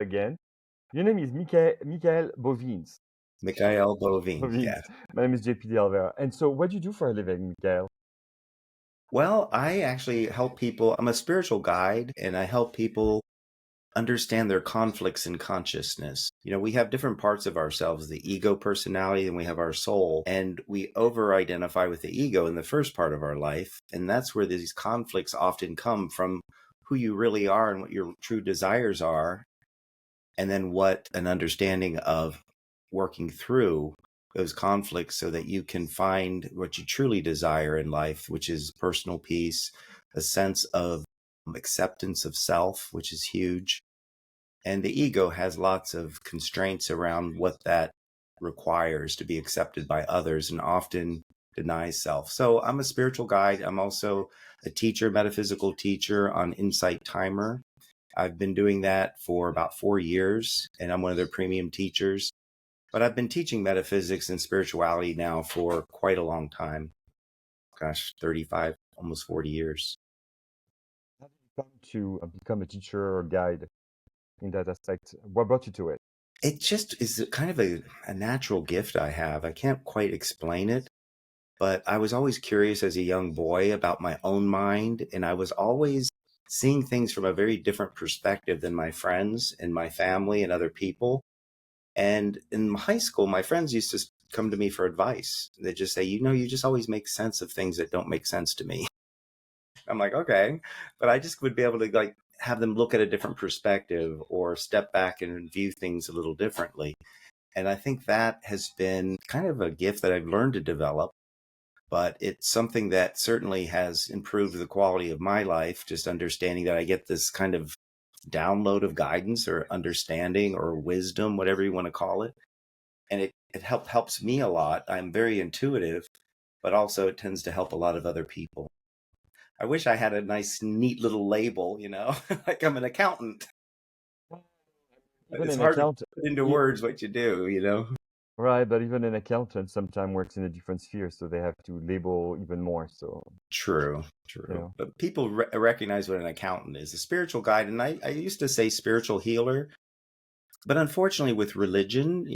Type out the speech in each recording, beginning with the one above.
again. Your name is Michael Bovenes. Michaiel Patrick, Bovenes. yeah. My name is JP Alvera. And so what do you do for a living, Michael? Well, I actually help people. I'm a spiritual guide, and I help people understand their conflicts in consciousness. We have different parts of ourselves, the ego personality, and we have our soul. And we over identify with the ego in the first part of our life. And that's where these conflicts often come from, who you really are and what your true desires are. And then what an understanding of working through those conflicts so that you can find what you truly desire in life, which is personal peace, a sense of acceptance of self, which is huge. And the ego has lots of constraints around what that requires to be accepted by others and often denies self. So I'm a spiritual guide. I'm also a teacher, metaphysical teacher on Insight Timer. I've been doing that for about 4 years, and I'm one of their premium teachers. But I've been teaching metaphysics and spirituality now for quite a long time. Gosh, 35, almost 40 years. How did you come to become a teacher or guide in that aspect? What brought you to it? It just is kind of a natural gift I have. I can't quite explain it, but I was always curious as a young boy about my own mind, and I was always seeing things from a very different perspective than my friends and my family and other people. And in high school, my friends used to come to me for advice. They just say, you just always make sense of things that don't make sense to me. I'm like, okay, but I just would be able to have them look at a different perspective or step back and view things a little differently. And I think that has been kind of a gift that I've learned to develop, but it's something that certainly has improved the quality of my life, just understanding that I get this kind of download of guidance or understanding or wisdom, whatever you want to call it. And it helps me a lot. I'm very intuitive, but also it tends to help a lot of other people. I wish I had a nice, neat little label, like I'm an accountant. Even It's an hard to accountant, put into words what you do. right? But even an accountant sometimes works in a different sphere, so they have to label even more. So, True, you true. know, But people recognize what an accountant is, a spiritual guide. And I used to say spiritual healer, but unfortunately with religion,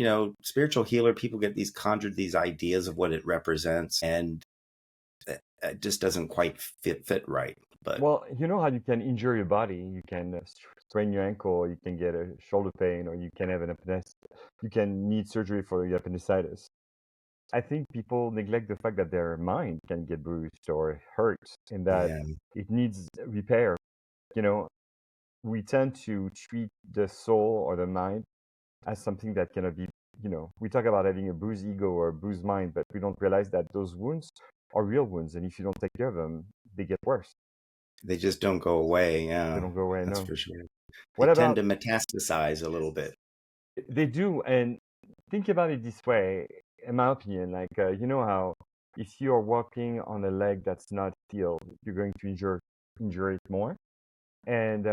spiritual healer, people get conjured these ideas of what it represents, and it just doesn't quite fit right. But well, you know how you can injure your body. You can sprain your ankle, you can get a shoulder pain, or you can have an appendicitis. You can need surgery for your appendicitis. I think people neglect the fact that their mind can get bruised or hurt and that yeah, it needs repair. You know, we tend to treat the soul or the mind as something that cannot be, we talk about having a bruised ego or a bruised mind, but we don't realize that those wounds are real wounds. And if you don't take care of them, they get worse. they just don't go away. They Yeah, don't go away. that's No. for sure. They What tend about to metastasize a little bit. they do? And think about it this way, in my opinion, like, you know how if you are walking on a leg that's not healed, you're going to injure it more. And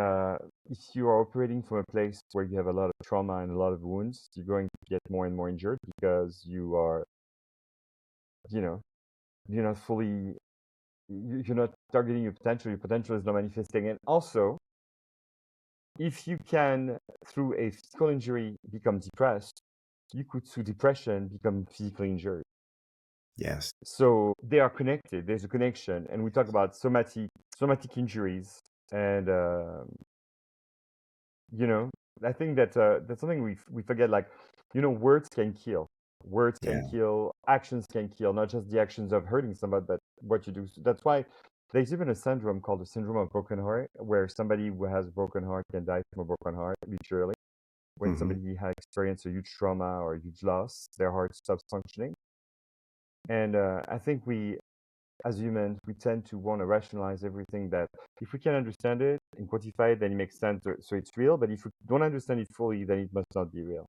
if you are operating from a place where you have a lot of trauma and a lot of wounds, you're going to get more and more injured because you are, you know, you're not fully, you're not targeting your potential. Your potential is not manifesting. And also, if you can, through a physical injury, become depressed, you could, through depression, become physically injured. Yes. So they are connected. There's a connection, and we talk about somatic injuries, and you know, I think that that's something we forget. Like, words can kill. Words can Yeah. kill. Actions can kill. Not just the actions of hurting somebody, but what you do. So that's why there's even a syndrome called the syndrome of broken heart, where somebody who has a broken heart can die from a broken heart, literally. When Hmm. somebody has experienced a huge trauma or a huge loss, their heart stops functioning. And I think as humans, we tend to want to rationalize everything that if we can understand it and quantify it, then it makes sense. So it's real. But if we don't understand it fully, then it must not be real.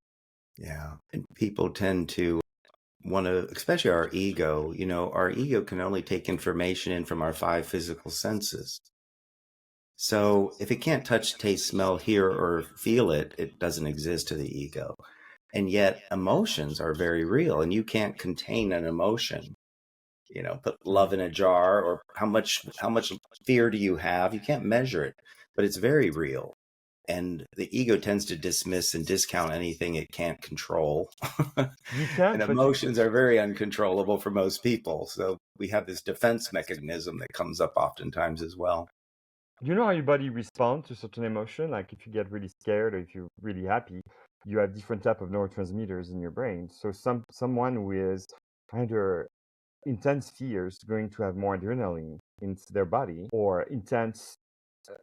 Yeah. And people tend to want to, especially our ego, our ego can only take information in from our 5 physical senses. So if it can't touch, taste, smell, hear, or feel it, it doesn't exist to the ego. And yet emotions are very real, and you can't contain an emotion. Put love in a jar, or how much fear do you have? You can't measure it, but it's very real. And the ego tends to dismiss and discount anything it can't control. You And can't, but emotions are very uncontrollable for most people. So we have this defense mechanism that comes up oftentimes as well. you know how your body responds to certain emotion? Like if you get really scared or if you're really happy, you have different type of neurotransmitters in your brain. So someone who is under intense fear is going to have more adrenaline in their body, or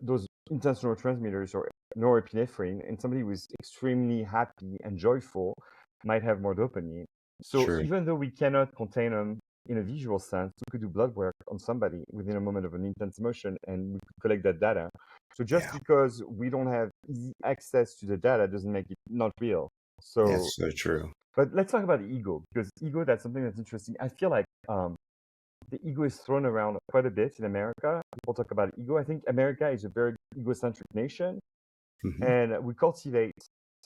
those intense neurotransmitters or norepinephrine, and somebody who's extremely happy and joyful might have more dopamine. So Sure. even though we cannot contain them in a visual sense, we could do blood work on somebody within a moment of an intense emotion and we could collect that data. So just Yeah. because we don't have easy access to the data doesn't make it not real. So, That's so true. but let's talk about the ego, because ego, that's something that's interesting. I feel like the ego is thrown around quite a bit in America. People talk about ego. I think America is a very egocentric nation, Hmm. and we cultivate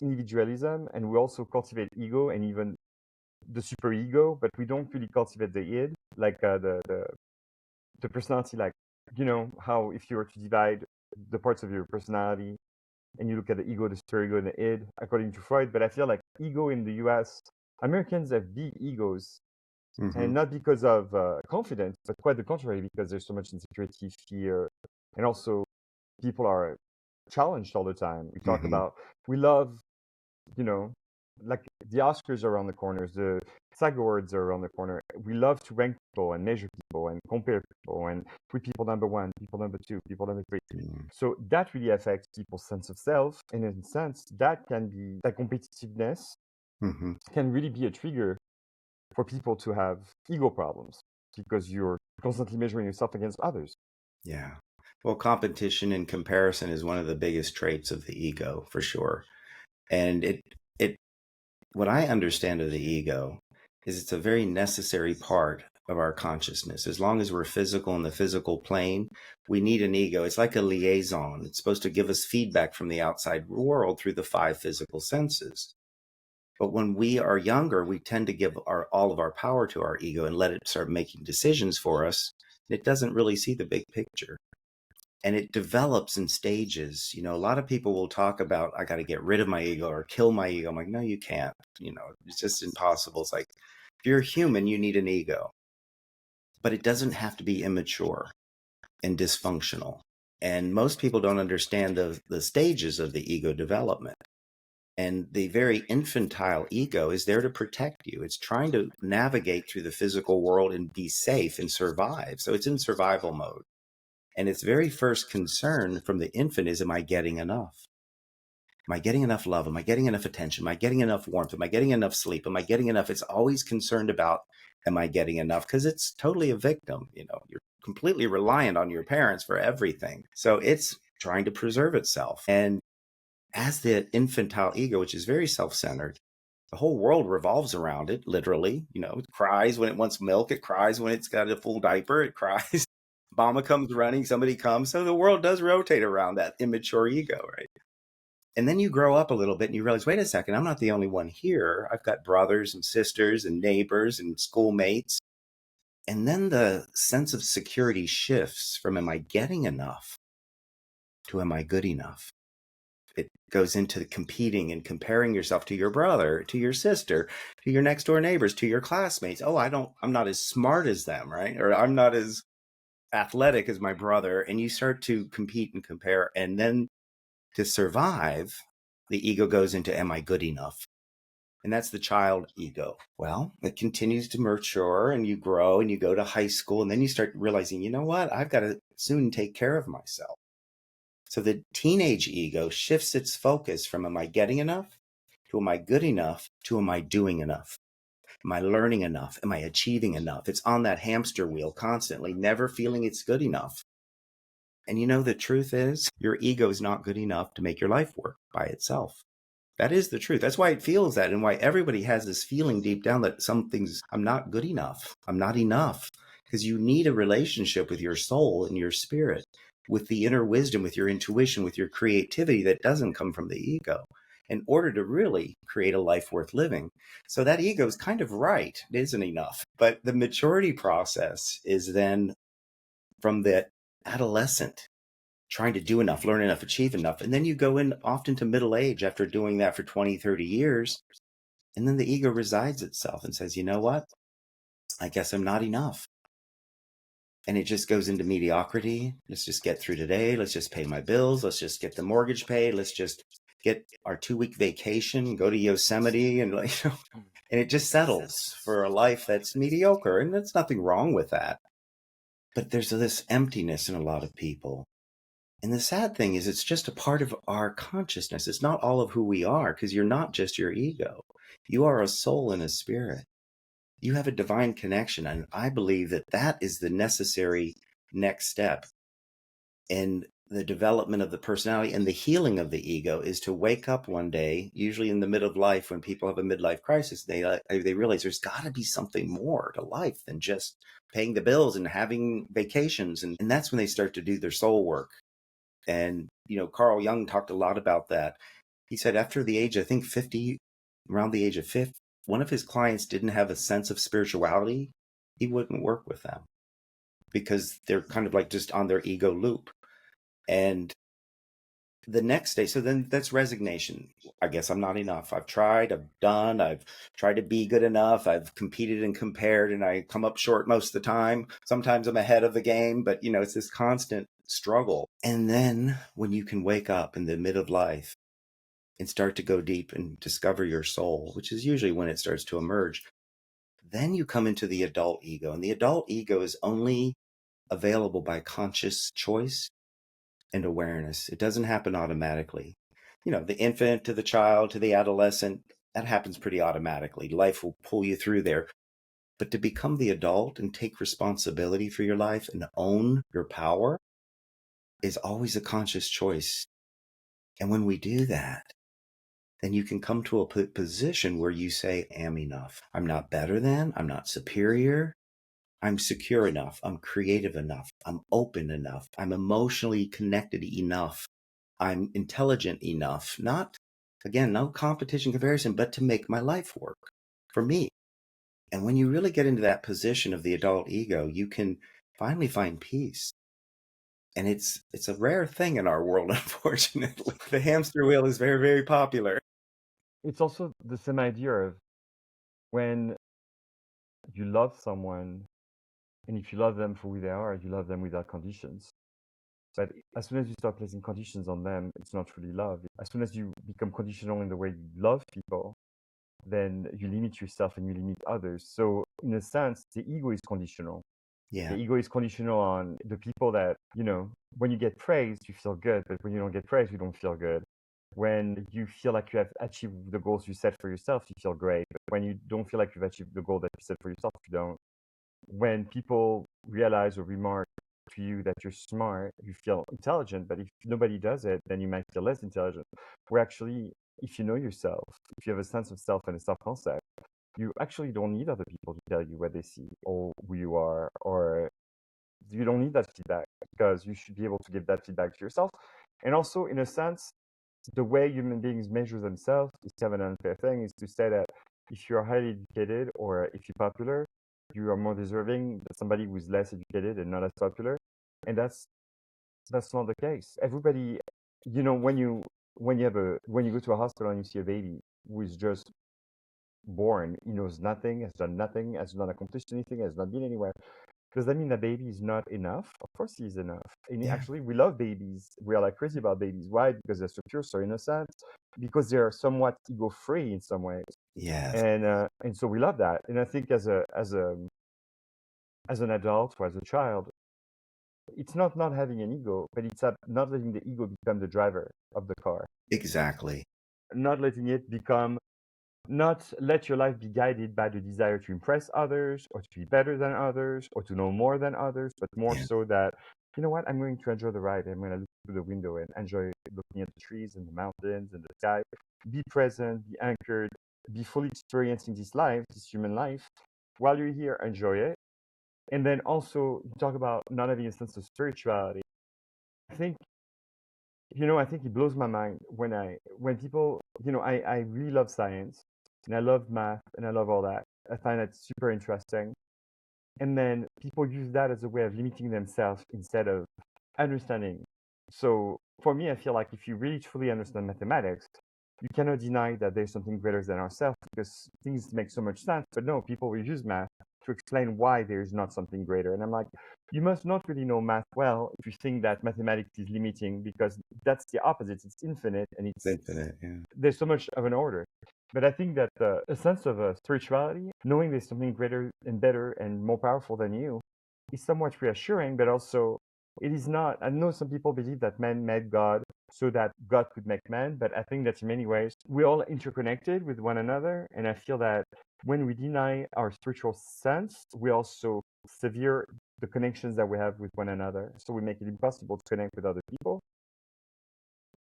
individualism, and we also cultivate ego and even the superego, but we don't really cultivate the id, like the personality. Like, you know how if you were to divide the parts of your personality and you look at the ego, the superego, and the id, according to Freud. But I feel like ego in the U.S., Americans have big egos, and Hmm. not because of confidence, but quite the contrary, because there's so much insecurity, fear, and also people are challenged all the time. Hmm. We love, you know, like the Oscars are around the corners, the SAG Awards are around the corner. We love to rank people and measure people and compare people and put people number one, people number two, people number three. So that really affects people's sense of self. And in a sense, that competitiveness Hmm. can really be a trigger for people to have ego problems because you're constantly measuring yourself against others. Yeah. Well, competition and comparison is one of the biggest traits of the ego, for sure. And it, what I understand of the ego is it's a very necessary part of our consciousness. As long as we're physical in the physical plane, we need an ego. It's like a liaison. It's supposed to give us feedback from the outside world through the five physical senses. But when we are younger, we tend to give all of our power to our ego and let it start making decisions for us. It doesn't really see the big picture. And it develops in stages. A lot of people will talk about, I got to get rid of my ego or kill my ego. I'm like, no, you can't. It's just impossible. It's like, if you're human, you need an ego, but it doesn't have to be immature and dysfunctional. And most people don't understand the stages of the ego development. And the very infantile ego is there to protect you. It's trying to navigate through the physical world and be safe and survive. So it's in survival mode. And its very first concern from the infant is, am I getting enough? Am I getting enough love? Am I getting enough attention? Am I getting enough warmth? Am I getting enough sleep? Am I getting enough? It's always concerned about, am I getting enough? Because it's totally a victim. You're completely reliant on your parents for everything. So it's trying to preserve itself. And as the infantile ego, which is very self-centered, the whole world revolves around it, literally. It cries when it wants milk. It cries when it's got a full diaper. It cries. Mama comes running, somebody comes. So the world does rotate around that immature ego, right? And then you grow up a little bit and you realize, wait a second, I'm not the only one here. I've got brothers and sisters and neighbors and schoolmates. And then the sense of security shifts from, am I getting enough, to, am I good enough? It goes into competing and comparing yourself to your brother, to your sister, to your next door neighbors, to your classmates. Oh, I'm not as smart as them, right? Or I'm not as athletic as my brother. And you start to compete and compare. And then to survive, the ego goes into, am I good enough? And that's the child ego. Well, it continues to mature and you grow and you go to high school. And then you start realizing, you know what? I've got to soon take care of myself. So the teenage ego shifts its focus from, am I getting enough, to, am I good enough, to, am I doing enough? Am I learning enough? Am I achieving enough? It's on that hamster wheel constantly, never feeling it's good enough. And the truth is, your ego is not good enough to make your life work by itself. That is the truth. That's why it feels that, and why everybody has this feeling deep down that I'm not good enough. I'm not enough. Because you need a relationship with your soul and your spirit, with the inner wisdom, with your intuition, with your creativity that doesn't come from the ego, in order to really create a life worth living. So that ego is kind of right. It isn't enough. But the maturity process is then from the adolescent trying to do enough, learn enough, achieve enough. And then you go in often to middle age after doing that for 20, 30 years. And then the ego resides itself and says, you know what? I guess I'm not enough. And it just goes into mediocrity. Let's just get through today. Let's just pay my bills. Let's just get the mortgage paid. Let's just get our 2-week vacation, go to Yosemite, and and it just settles for a life that's mediocre. And there's nothing wrong with that. But there's this emptiness in a lot of people. And the sad thing is, it's just a part of our consciousness. It's not all of who we are, because you're not just your ego. You are a soul and a spirit. You have a divine connection. And I believe that that is the necessary next step in the development of the personality and the healing of the ego, is to wake up one day, usually in the middle of life, when people have a midlife crisis, they realize there's got to be something more to life than just paying the bills and having vacations. And that's when they start to do their soul work. And, Carl Jung talked a lot about that. He said after the age, I think 50, around the age of 50, one of his clients didn't have a sense of spirituality, he wouldn't work with them because they're kind of like just on their ego loop. And the next day, so then that's resignation. I guess I'm not enough. I've tried, I've done, I've tried to be good enough. I've competed and compared, and I come up short most of the time. Sometimes I'm ahead of the game, but it's this constant struggle. And then when you can wake up in the mid of life and start to go deep and discover your soul, which is usually when it starts to emerge, then you come into the adult ego. And the adult ego is only available by conscious choice and awareness. It doesn't happen automatically. The infant to the child to the adolescent, that happens pretty automatically. Life will pull you through there. But to become the adult and take responsibility for your life and own your power is always a conscious choice. And when we do that, then you can come to a position where you say, am enough. I'm not better than, I'm not superior. I'm secure enough. I'm creative enough. I'm open enough. I'm emotionally connected enough. I'm intelligent enough. Not, again, no competition comparison, but to make my life work for me. And when you really get into that position of the adult ego, you can finally find peace. And it's a rare thing in our world, unfortunately. The hamster wheel is very, very popular. It's also the same idea of when you love someone, and if you love them for who they are, you love them without conditions. But as soon as you start placing conditions on them, it's not really love. As soon as you become conditional in the way you love people, then you limit yourself and you limit others. So in a sense, the ego is conditional. Yeah. The ego is conditional on the people that, when you get praised, you feel good, but when you don't get praised, you don't feel good. When you feel like you have achieved the goals you set for yourself, you feel great. But when you don't feel like you've achieved the goal that you set for yourself, you don't. When people realize or remark to you that you're smart, you feel intelligent, but if nobody does it, then you might feel less intelligent. Where actually, if you know yourself, if you have a sense of self and a self-concept, you actually don't need other people to tell you what they see or who you are, or you don't need that feedback because you should be able to give that feedback to yourself. And also, in a sense, the way human beings measure themselves is kind of an unfair thing, is to say that if you're highly educated or if you're popular, you are more deserving than somebody who's less educated and not as popular. And that's not the case. Everybody, when you go to a hospital and you see a baby who is just born, he knows nothing, has done nothing, has not accomplished anything, has not been anywhere. Does that mean that baby is not enough? Of course he is enough. And Yeah. actually, we love babies. We are like crazy about babies. Why? Because they're so pure, so innocent. Because they're somewhat ego-free in some ways. Yes. And so we love that. And I think as an adult or as a child, it's not having an ego, but it's not letting the ego become the driver of the car. Exactly. Not letting it become. Not let your life be guided by the desire to impress others or to be better than others or to know more than others, but more so that, you know what, I'm going to enjoy the ride. I'm going to look through the window and enjoy looking at the trees and the mountains and the sky. Be present, be anchored, be fully experiencing this life, this human life. While you're here, enjoy it. And then also you talk about not having a sense of spirituality. I think I think it blows my mind when people, I really love science and I love math and I love all that. I find that super interesting. And then people use that as a way of limiting themselves instead of understanding So for me, I feel like if you really truly understand mathematics, you cannot deny that there's something greater than ourselves because things make so much sense. But no, people will use math to explain why there is not something greater. And I'm like, you must not really know math well if you think that mathematics is limiting because that's the opposite. It's infinite and It's infinite. Yeah. there's so much of an order. But I think that a sense of spirituality, knowing there's something greater and better and more powerful than you, is somewhat reassuring, but also it is not. I know some people believe that man made God so that God could make man, but I think that in many ways we're all interconnected with one another. And I feel that when we deny our spiritual sense, we also sever the connections that we have with one another. So we make it impossible to connect with other people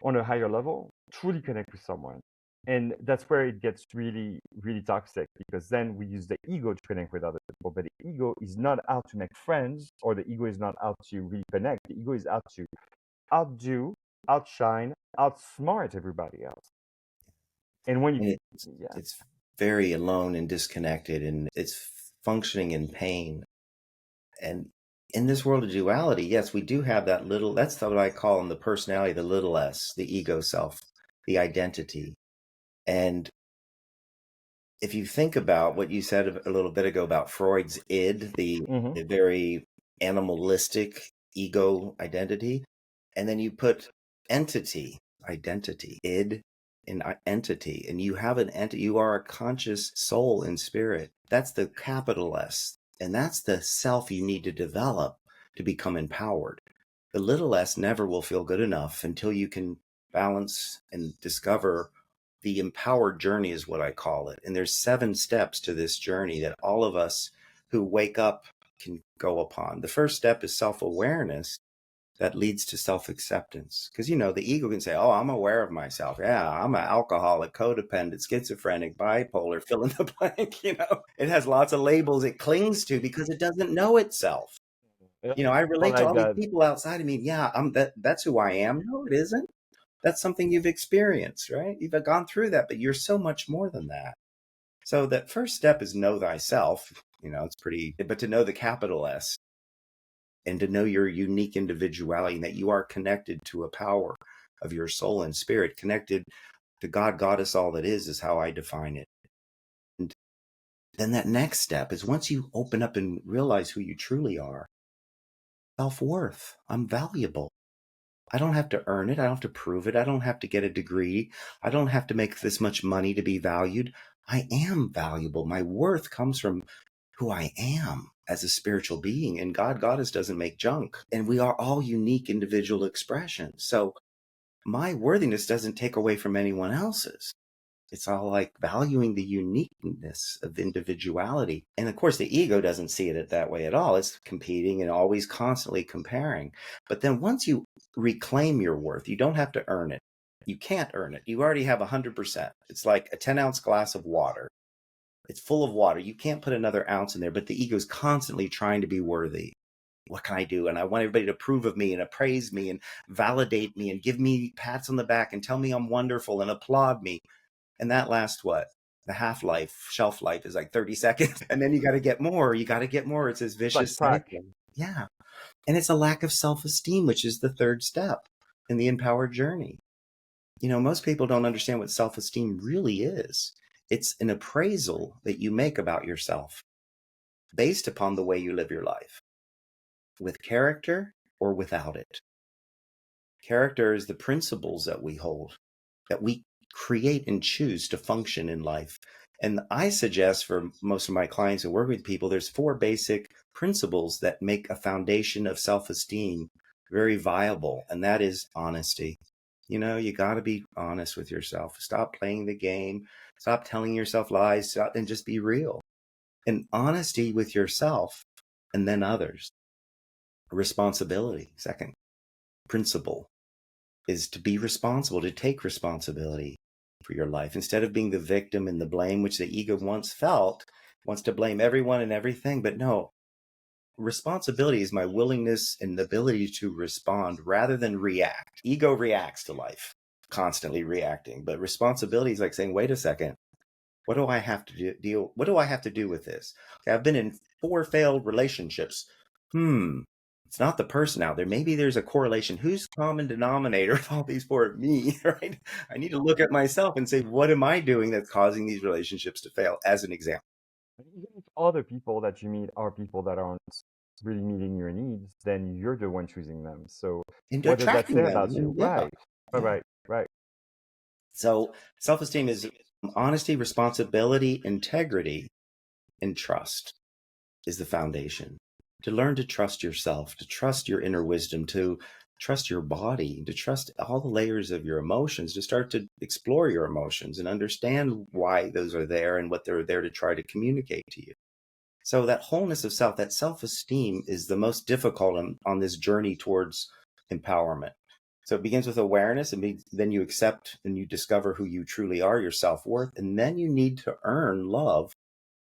on a higher level, truly connect with someone. And that's where it gets really, really toxic because then we use the ego to connect with other people. But the ego is not out to make friends, or the ego is not out to really connect. The ego is out to outdo, outshine, outsmart everybody else. And when you, And yeah, it's very alone and disconnected, and it's functioning in pain. And in this world of duality, yes, we do have that little, that's what I call in the personality, the little s, the ego self, the identity. And if you think about what you said a little bit ago about Freud's id, the very animalistic ego identity, and then you put entity, identity, id, and entity, and you have an entity, you are a conscious soul and spirit. That's the capital S, and that's the self you need to develop to become empowered. The little s never will feel good enough until you can balance and discover the empowered journey is what I call it. And there's 7 steps to this journey that all of us who wake up can go upon. The first step is self-awareness that leads to self-acceptance. Because, the ego can say, oh, I'm aware of myself. Yeah, I'm an alcoholic, codependent, schizophrenic, bipolar, fill in the blank. It has lots of labels it clings to because it doesn't know itself. I relate to like all these that. people outside of me. Yeah, that's who I am. No, it isn't. That's something you've experienced, right? You've gone through that, but you're so much more than that. So that first step is know thyself. It's pretty, but to know the capital S and to know your unique individuality and that you are connected to a power of your soul and spirit, connected to God, Goddess, all that is how I define it. And then that next step is once you open up and realize who you truly are, self-worth. I'm valuable. I don't have to earn it. I don't have to prove it. I don't have to get a degree. I don't have to make this much money to be valued. I am valuable. My worth comes from who I am as a spiritual being. And God, Goddess doesn't make junk. And we are all unique individual expressions. So my worthiness doesn't take away from anyone else's. It's all like valuing the uniqueness of individuality. And of course, the ego doesn't see it that way at all. It's competing and always constantly comparing. But then once you reclaim your worth, you don't have to earn it. You can't earn it. You already have 100%. It's like a 10-ounce glass of water. It's full of water. You can't put another ounce in there, but the ego is constantly trying to be worthy. What can I do? And I want everybody to approve of me and appraise me and validate me and give me pats on the back and tell me I'm wonderful and applaud me. And that lasts what? The shelf life is like 30 seconds. And then you got to get more. You got to get more. It's this vicious cycle. Yeah. And it's a lack of self-esteem, which is the third step in the empowered journey. Most people don't understand what self-esteem really is. It's an appraisal that you make about yourself based upon the way you live your life, with character or without it. Character is the principles that we hold, that we create and choose to function in life. And I suggest for most of my clients who work with people, there's 4 basic principles that make a foundation of self-esteem very viable. And that is honesty. You got to be honest with yourself. Stop playing the game. Stop telling yourself lies. And just be real. And honesty with yourself and then others. Responsibility, second principle, is to be responsible, to take responsibility for your life instead of being the victim and the blame, which the ego once felt, wants to blame everyone and everything. But no, responsibility is my willingness and ability to respond rather than react. Ego reacts to life, constantly reacting, but responsibility is like saying, wait a second, what do I have to What do I have to do with this? Okay, I've been in 4 failed relationships. It's not the person out there. Maybe there's a correlation. Who's the common denominator of all these for me, right? I need to look at myself and say, what am I doing that's causing these relationships to fail, as an example? Even if other people that you meet are people that aren't really meeting your needs, then you're the one choosing them. So And what does that attracting say them. about you? And yeah, Right. Right, yeah. right, right. So self-esteem is honesty, responsibility, integrity, and trust is the foundation. To learn to trust yourself, to trust your inner wisdom, to trust your body, to trust all the layers of your emotions, to start to explore your emotions and understand why those are there and what they're there to try to communicate to you. So that wholeness of self, that self-esteem is the most difficult on this journey towards empowerment. So it begins with awareness, and then you accept and you discover who you truly are, your self-worth, and then you need to earn love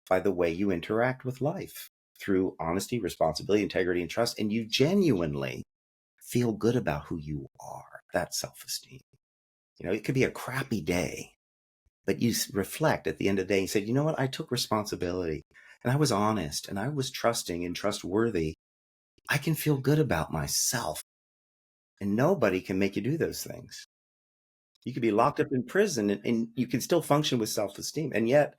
by the way you interact with life through honesty, responsibility, integrity, and trust. And you genuinely feel good about who you are. That's self-esteem. It could be a crappy day, but you reflect at the end of the day and say, you know what? I took responsibility and I was honest and I was trusting and trustworthy. I can feel good about myself, and nobody can make you do those things. You could be locked up in prison and you can still function with self-esteem, and yet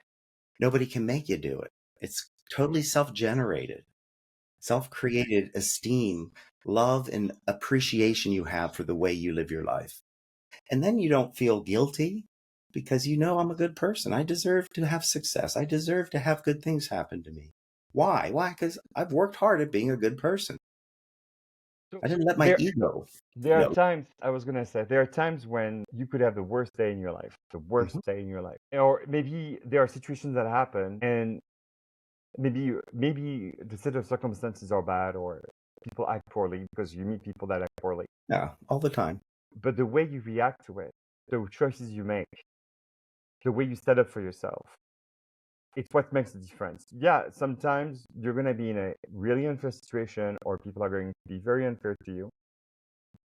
nobody can make you do it. It's totally self-generated, self-created esteem, love, and appreciation you have for the way you live your life. And then you don't feel guilty because I'm a good person. I deserve to have success. I deserve to have good things happen to me. Why? Why? Because I've worked hard at being a good person. So I didn't let my there ego, there are times, I was gonna say, there are times when you could have the worst day in your life, the worst Mhm. day in your life. Or maybe there are situations that happen and maybe the set of circumstances are bad or people act poorly because you meet people that act poorly. Yeah, all the time. But the way you react to it, the choices you make, the way you set up for yourself, it's what makes the difference. Yeah, sometimes you're going to be in a really unfair situation or people are going to be very unfair to you,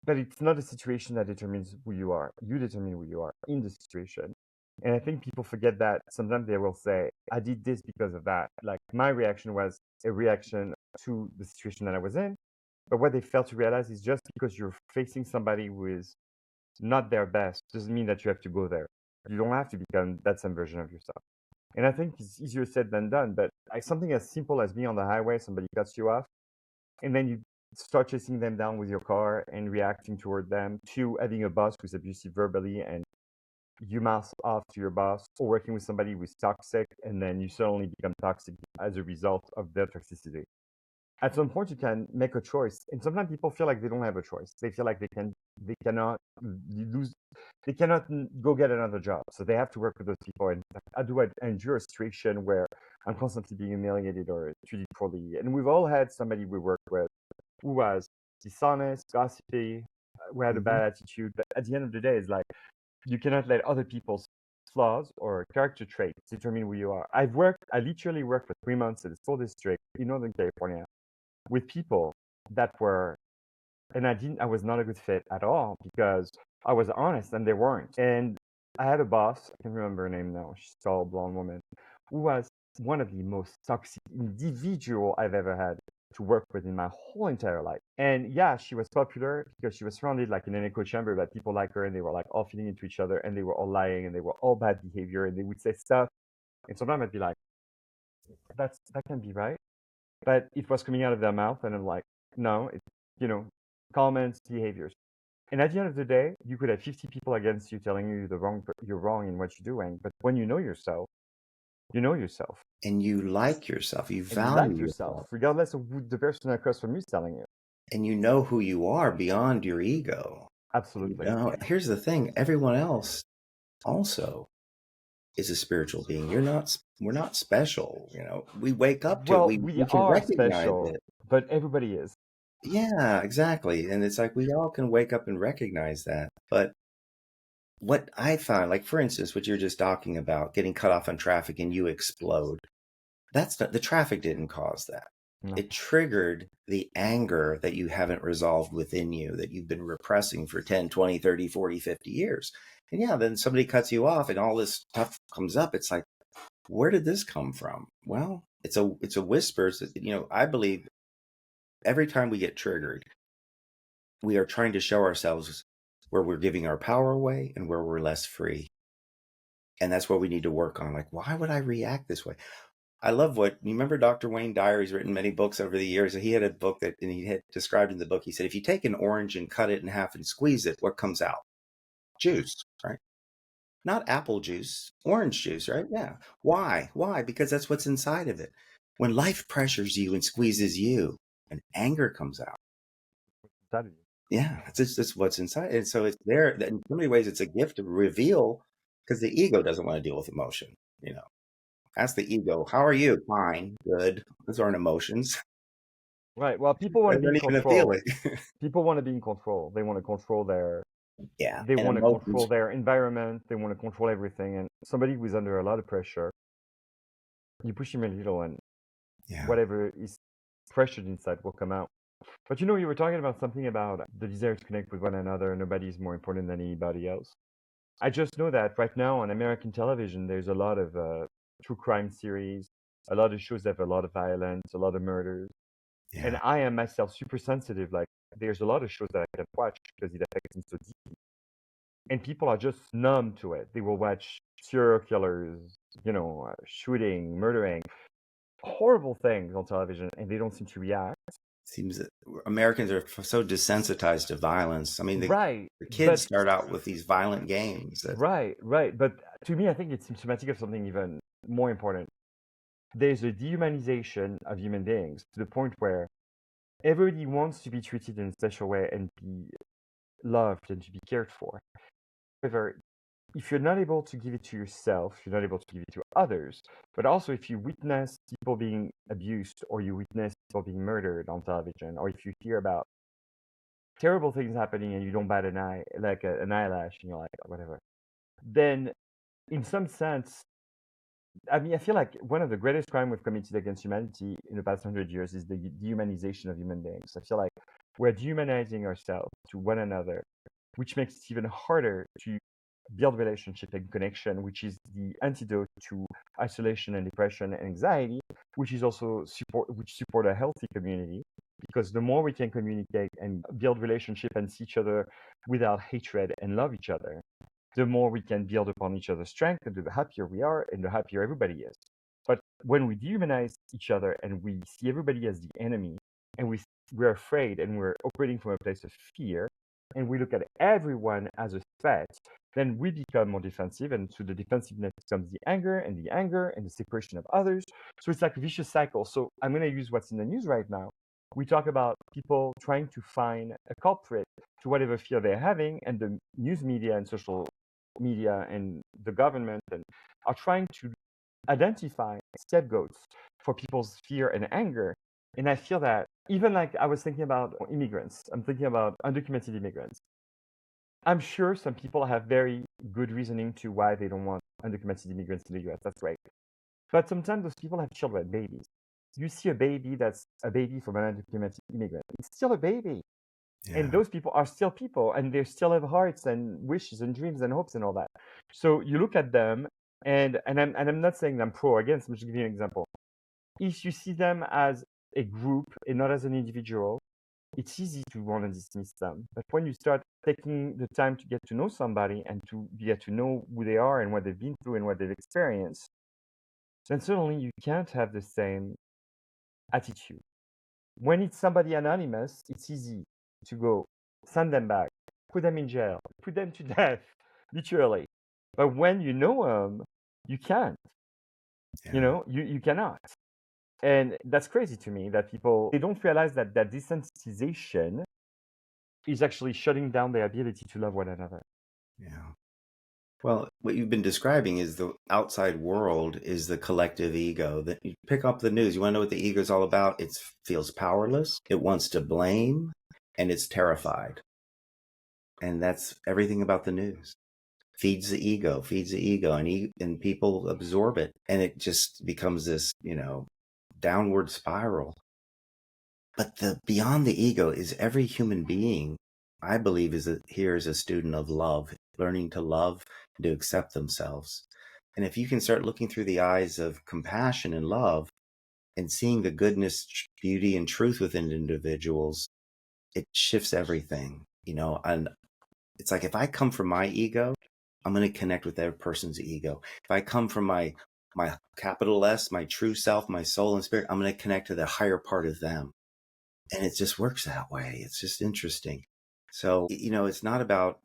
but it's not a situation that determines who you are. You determine who you are in the situation. And I think people forget that. Sometimes they will say, I did this because of that. Like my reaction was a reaction to the situation that I was in. But what they fail to realize is just because you're facing somebody who is not their best doesn't mean that you have to go there. You don't have to become that same version of yourself. And I think it's easier said than done. But something as simple as being on the highway, somebody cuts you off, and then you start chasing them down with your car and reacting toward them, to having a boss who's abusive verbally and you mouth off to your boss, or working with somebody who's toxic and then you suddenly become toxic as a result of their toxicity. At some point, you can make a choice, and sometimes people feel like they don't have a choice. They feel like they cannot lose, they cannot go get another job, so they have to work with those people. And how do I endure a situation where I'm constantly being humiliated or treated poorly? And we've all had somebody we worked with who was dishonest, gossipy, who had a Mhm. bad attitude. But at the end of the day, it's like you cannot let other people's flaws or character traits determine who you are. I literally worked for 3 months at a school district in Northern California with people that were, and I was not a good fit at all because I was honest and they weren't. And I had a boss, I can't remember her name now, she's a tall blonde woman, who was one of the most toxic individual I've ever had to work with in my whole entire life. And yeah, she was popular because she was surrounded like in an echo chamber that people like her and they were like all feeding into each other and they were all lying and they were all bad behavior and they would say stuff. And sometimes I'd be like, that can be right. But it was coming out of their mouth and I'm like, no, it's, you know, comments, behaviors. And at the end of the day, you could have 50 people against you telling you you're wrong in what you're doing. But when you know yourself And you like yourself, you and you value like yourself, yourself, regardless of who the person across from you is telling you. and you know who you are beyond your ego. Absolutely. Here's the thing, everyone else also is a spiritual being. We're not special. We wake up to it. Well, we We can are recognize special, it. but everybody is. Yeah, exactly. And it's like we all can wake up and recognize that. But what I find, like for instance, what you're just talking about, getting cut off on traffic and you explode, that's not, the traffic didn't cause that. No. It triggered the anger that you haven't resolved within you, that you've been repressing for 10, 20, 30, 40, 50 years. And yeah, then somebody cuts you off and all this stuff comes up. It's like, where did this come from? Well, it's a whisper. I believe every time we get triggered, we are trying to show ourselves where we're giving our power away and where we're less free. And that's what we need to work on. Like, why would I react this way? I love what you remember. Dr. Wayne Dyer, he's written many books over the years. He had a book that, and he had described in the book, he said, if you take an orange and cut it in half and squeeze it, what comes out? Juice, right? Not apple juice, orange juice, right? Yeah. Why? Why? Because that's what's inside of it. When life pressures you and squeezes you, and anger comes out. Yeah, it's what's inside. And so it's there. In so many ways, it's a gift to reveal, because the ego doesn't want to deal with emotion. Ask the ego, how are you? Fine, good. Those aren't emotions. Right. Well, people want They to be in don't even a control. feeling. People want to be in control. They want to control Yeah, they and want to control emotions. their environment. They want to control everything. And somebody who's under a lot of pressure, you push him a little, and Yeah, whatever is pressured inside will come out. But you were talking about something about the desire to connect with one another. Nobody is more important than anybody else. I just know that right now on American television, there's a lot of true crime series, a lot of shows that have a lot of violence, a lot of murders. And yeah. I am myself super sensitive. Like, there's a lot of shows that I can watch because it affects me so deeply. And people are just numb to it. They will watch serial killers, shooting, murdering, horrible things on television, and they don't seem to react. Seems that Americans are so desensitized to violence. I mean, Right. the kids But start out with these violent games. right. But to me, I think it's symptomatic of something even more important. There's a dehumanization of human beings to the point where everybody wants to be treated in a special way and be loved and to be cared for. However, if you're not able to give it to yourself, you're not able to give it to others. But also, if you witness people being abused, or you witness people being murdered on television, or if you hear about terrible things happening and you don't bat an eye, like an eyelash, and you're like, whatever, then in some sense, I mean, I feel like one of the greatest crimes we've committed against humanity in the past 100 years is the dehumanization of human beings. I feel like we're dehumanizing ourselves to one another, which makes it even harder to build relationship and connection, which is the antidote to isolation and depression and anxiety, which support a healthy community. Because the more we can communicate and build relationship and see each other without hatred and love each other, the more we can build upon each other's strength, and the happier we are and the happier everybody is. But when we dehumanize each other and we see everybody as the enemy, and we're afraid and we're operating from a place of fear, and we look at everyone as a threat, then we become more defensive, and so the defensiveness becomes the anger and the separation of others. So it's like a vicious cycle. So I'm going to use what's in the news right now. We talk about people trying to find a culprit to whatever fear they're having, and the news media and social media and the government are trying to identify scapegoats for people's fear and anger. And I feel that even like I was thinking about immigrants, I'm thinking about undocumented immigrants. I'm sure some people have very good reasoning to why they don't want undocumented immigrants in the US. That's great. But sometimes those people have children, babies. You see a baby that's a baby from an undocumented immigrant. It's still a baby. And Yeah, those people are still people, and they still have hearts and wishes and dreams and hopes and all that. So you look at them, and I'm not saying I'm pro or against. I'm just giving you an example. If you see them as a group and not as an individual, it's easy to want to dismiss them. But when you start taking the time to get to know somebody and to get to know who they are and what they've been through and what they've experienced, then suddenly you can't have the same attitude. When it's somebody anonymous, it's easy to go send them back, put them in jail, put them to death, literally. But when you know them, you can't. yeah. You cannot. And that's crazy to me that people, they don't realize that desensitization is actually shutting down their ability to love one another. Yeah. Well, what you've been describing is the outside world is the collective ego. That you pick up the news, you want to know what the ego is all about? It feels powerless, it wants to blame, and it's terrified. And that's everything about the news. Feeds the ego, and people absorb it, and it just becomes this, downward spiral. But the beyond the ego is every human being, I believe, here is a student of love, learning to love and to accept themselves. And if you can start looking through the eyes of compassion and love, and seeing the goodness, beauty, and truth within individuals, it shifts everything, and it's like, if I come from my ego, I'm going to connect with that person's ego. If I come from my capital S, my true self, my soul and spirit, I'm going to connect to the higher part of them. And it just works that way. It's just interesting. So, it's not about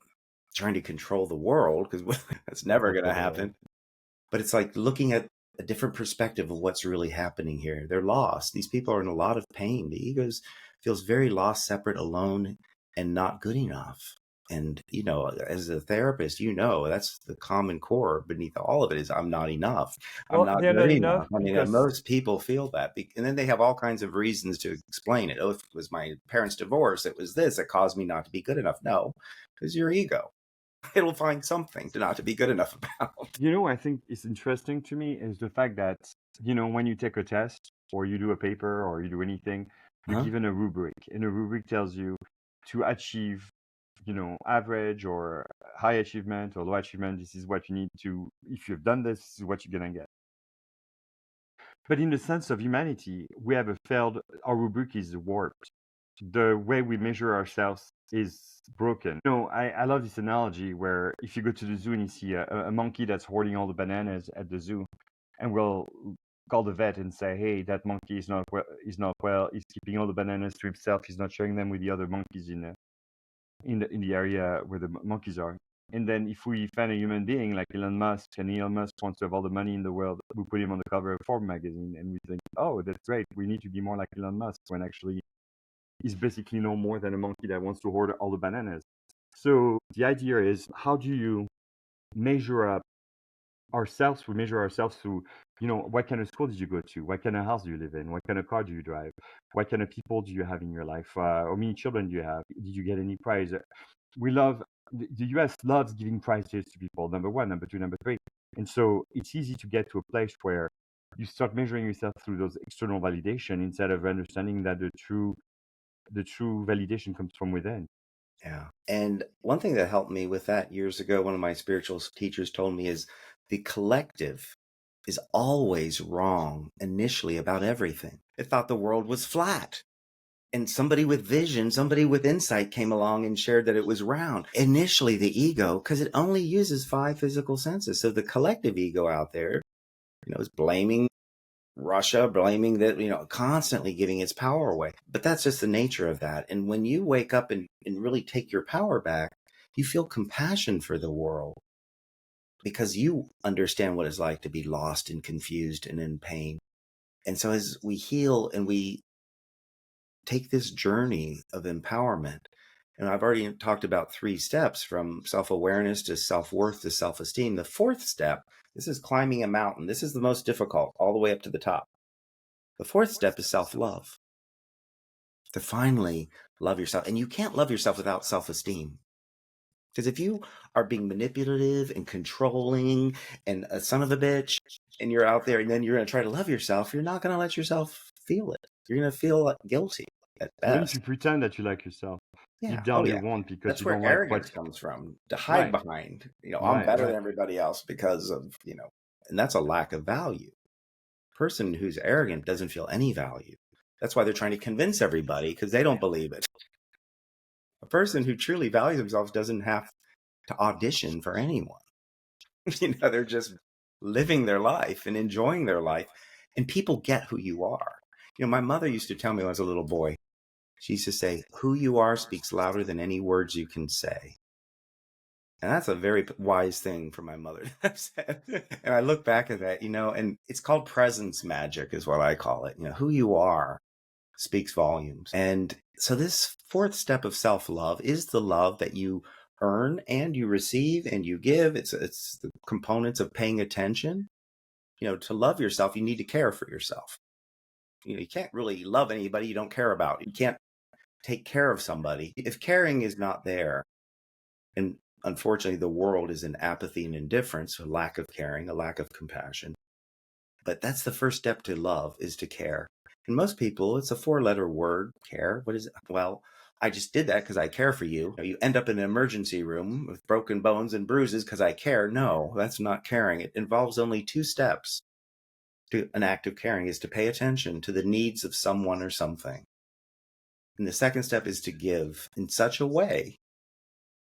trying to control the world, because that's never going to happen. But it's like looking at a different perspective of what's really happening here. They're lost. These people are in a lot of pain. The ego feels very lost, separate, alone, and not good enough. And, as a therapist, that's the common core beneath all of it is, I'm not enough. I'm Well, not they're good not enough. enough I mean, because most people feel that. And then they have all kinds of reasons to explain it. Oh, if it was my parents' divorce, it was this that caused me not to be good enough. No, because your ego. It'll find something to not to be good enough about. I think it's interesting to me is the fact that, when you take a test or you do a paper or you do anything, you're Huh? given a rubric, and a rubric tells you to achieve, average or high achievement or low achievement. This is what you need to, if you've done this, this is what you're going to get. But in the sense of humanity, we have our rubric is warped. The way we measure ourselves is broken. I love this analogy where if you go to the zoo and you see a monkey that's hoarding all the bananas at the zoo, and we'll call the vet and say, hey, that monkey is not well, he's keeping all the bananas to himself, he's not sharing them with the other monkeys in the area where the monkeys are. And then if we find a human being like Elon Musk, and Elon Musk wants to have all the money in the world, we put him on the cover of Forbes magazine, and we think, oh, that's great, we need to be more like Elon Musk, when actually he's basically no more than a monkey that wants to hoard all the bananas. So the idea is, how do you measure up ourselves? We measure ourselves through, what kind of school did you go to? What kind of house do you live in? What kind of car do you drive? What kind of people do you have in your life? How many children do you have? Did you get any prize? The US loves giving prizes to people, number one, number two, number three. And so it's easy to get to a place where you start measuring yourself through those external validation, instead of understanding that the true validation comes from within. Yeah. And one thing that helped me with that years ago, one of my spiritual teachers told me, is the collective is always wrong initially about everything. It thought the world was flat. And somebody with vision, somebody with insight came along and shared that it was round. Initially, the ego, because it only uses 5 physical senses. So the collective ego out there, is blaming Russia, blaming that, constantly giving its power away. But that's just the nature of that. And when you wake up and really take your power back, you feel compassion for the world, because you understand what it's like to be lost and confused and in pain. And so as we heal and we take this journey of empowerment, and I've already talked about 3 steps, from self-awareness to self-worth to self-esteem. The 4th step, this is climbing a mountain. This is the most difficult, all the way up to the top. The 4th step is self-love. To finally love yourself. And you can't love yourself without self-esteem. Because if you are being manipulative and controlling and a son of a bitch, and you're out there and then you're going to try to love yourself, you're not going to let yourself feel it. You're going to feel guilty at Even if best. you pretend that you like yourself, Yeah. deep down Oh, you yeah. won't, because That's you where don't like arrogance what. comes from, to hide Right, behind, I'm right, better than right. everybody else because of, and that's a lack of value. A person who's arrogant doesn't feel any value. That's why they're trying to convince everybody, because they don't believe it. A person who truly values themselves doesn't have to audition for anyone. They're just living their life and enjoying their life, and people get who you are. My mother used to tell me when I was a little boy, she used to say, who you are speaks louder than any words you can say. And that's a very wise thing for my mother to have said. And I look back at that, and it's called presence magic is what I call it. Who you are speaks volumes. And so this 4th step of self-love is the love that you earn and you receive and you give. It's the components of paying attention. To love yourself, you need to care for yourself. You can't really love anybody you don't care about. You can't take care of somebody if caring is not there. And unfortunately, the world is in apathy and indifference, a lack of caring, a lack of compassion. But that's the first step to love, is to care. And most people, it's a 4-letter word, care. What is it? Well, I just did that because I care for you. You end up in an emergency room with broken bones and bruises because I care. No, that's not caring. It involves only 2 steps. to an act of caring is to pay attention to the needs of someone or something. And the second step is to give in such a way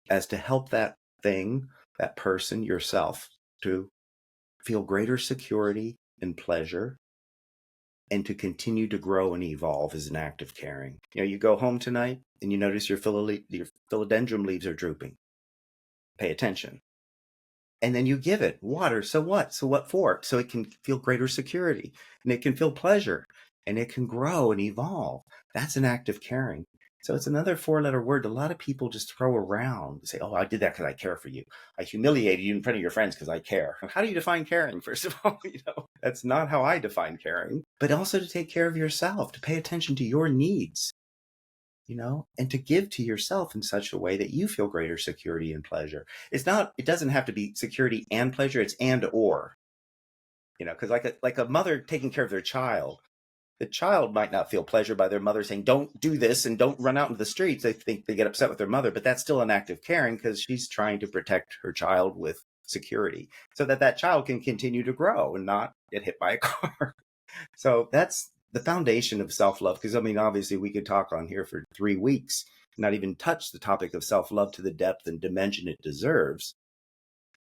as to help that thing, that person, yourself, to feel greater security and pleasure, and to continue to grow and evolve as an act of caring. You go home tonight and you notice your philodendron leaves are drooping. Pay attention. And then you give it water. So what? So what for? So it can feel greater security, and it can feel pleasure, and it can grow and evolve. That's an act of caring. So it's another 4-letter word a lot of people just throw around. Say, oh, I did that because I care for you. I humiliated you in front of your friends because I care. How do you define caring? First of all, that's not how I define caring. But also to take care of yourself, to pay attention to your needs, and to give to yourself in such a way that you feel greater security and pleasure. It doesn't have to be security and pleasure. It's and or, because like a mother taking care of their child, the child might not feel pleasure by their mother saying, don't do this and don't run out into the streets. They think they get upset with their mother, but that's still an act of caring because she's trying to protect her child with security so that child can continue to grow and not get hit by a car. So that's the foundation of self-love. Because obviously we could talk on here for 3 weeks, not even touch the topic of self-love to the depth and dimension it deserves.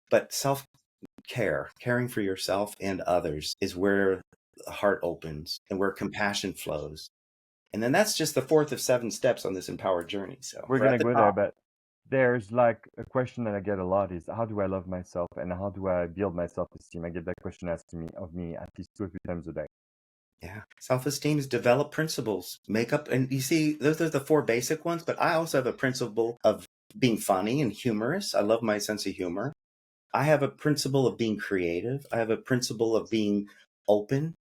But self-care, caring for yourself and others, is where the heart opens and where compassion flows. And then that's just the 4th of 7 steps on this empowered journey. So We're we're at gonna the go there, top. but there's like a question that I get a lot is how do I love myself and how do I build my self-esteem? I get that question asked to me of me at least 2 or 3 times a day. Yeah. Self-esteem is develop principles, make up, and you see, those are the 4 basic ones, but I also have a principle of being funny and humorous. I love my sense of humor. I have a principle of being creative. I have a principle of being open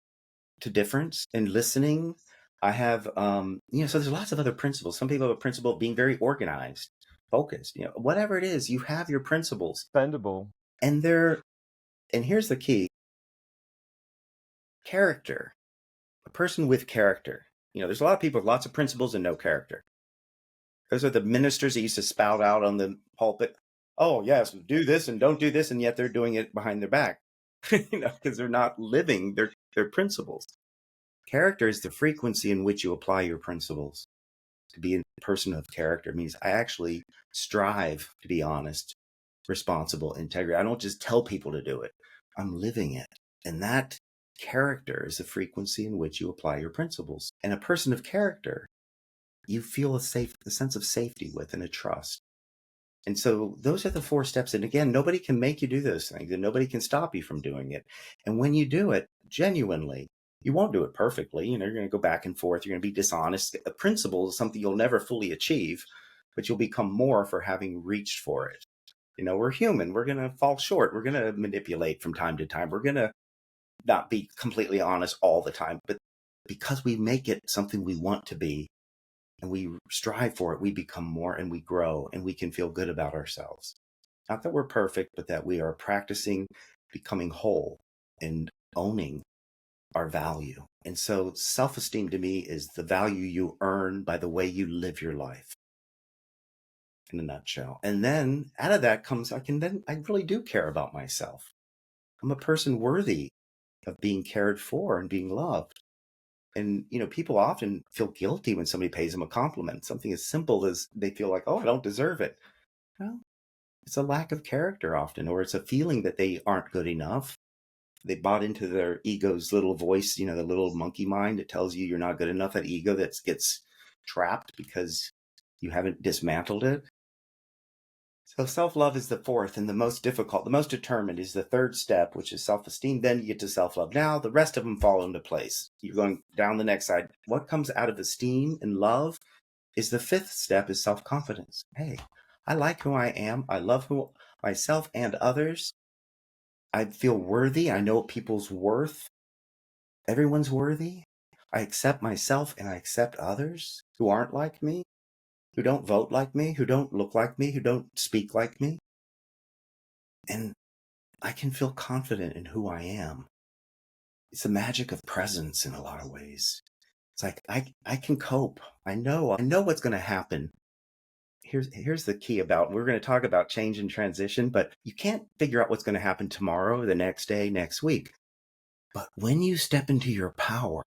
to difference and listening. I have, so there's lots of other principles. Some people have a principle of being very organized, focused, whatever it is, you have your principles. Expendable. And here's the key: character. A person with character. There's a lot of people with lots of principles and no character. Those are the ministers that used to spout out on the pulpit. Oh, yes, do this and don't do this, and yet they're doing it behind their back, because they're not living their principles. Character is the frequency in which you apply your principles. To be a person of character means I actually strive to be honest, responsible, integrity. I don't just tell people to do it. I'm living it. And that character is the frequency in which you apply your principles. And a person of character, you feel a sense of safety with and a trust. And so those are the 4 steps. And again, nobody can make you do those things and nobody can stop you from doing it. And when you do it genuinely, you won't do it perfectly. You're going to go back and forth. You're going to be dishonest. A principle is something you'll never fully achieve, but you'll become more for having reached for it. We're human. We're going to fall short. We're going to manipulate from time to time. We're going to not be completely honest all the time. But because we make it something we want to be and we strive for it, we become more and we grow and we can feel good about ourselves. Not that we're perfect, but that we are practicing becoming whole and owning our value. And so self-esteem to me is the value you earn by the way you live your life, in a nutshell. And then out of that comes, I really do care about myself. I'm a person worthy of being cared for and being loved. And, people often feel guilty when somebody pays them a compliment. Something as simple as they feel like, oh, I don't deserve it. Well, it's a lack of character often, or it's a feeling that they aren't good enough. They bought into their ego's little voice, the little monkey mind that tells you you're not good enough. That ego that gets trapped because you haven't dismantled it. So self-love is the 4th and the most difficult. The most determined is the 3rd step, which is self-esteem. Then you get to self-love. Now the rest of them fall into place. You're going down the next side. What comes out of esteem and love is the 5th step is self-confidence. Hey, I like who I am. I love myself and others. I feel worthy. I know people's worth. Everyone's worthy. I accept myself and I accept others who aren't like me, who don't vote like me, who don't look like me, who don't speak like me. And I can feel confident in who I am. It's the magic of presence in a lot of ways. It's like I can cope. I know what's going to happen. Here's the key we're going to talk about change and transition, but you can't figure out what's going to happen tomorrow, the next day, next week. But when you step into your power,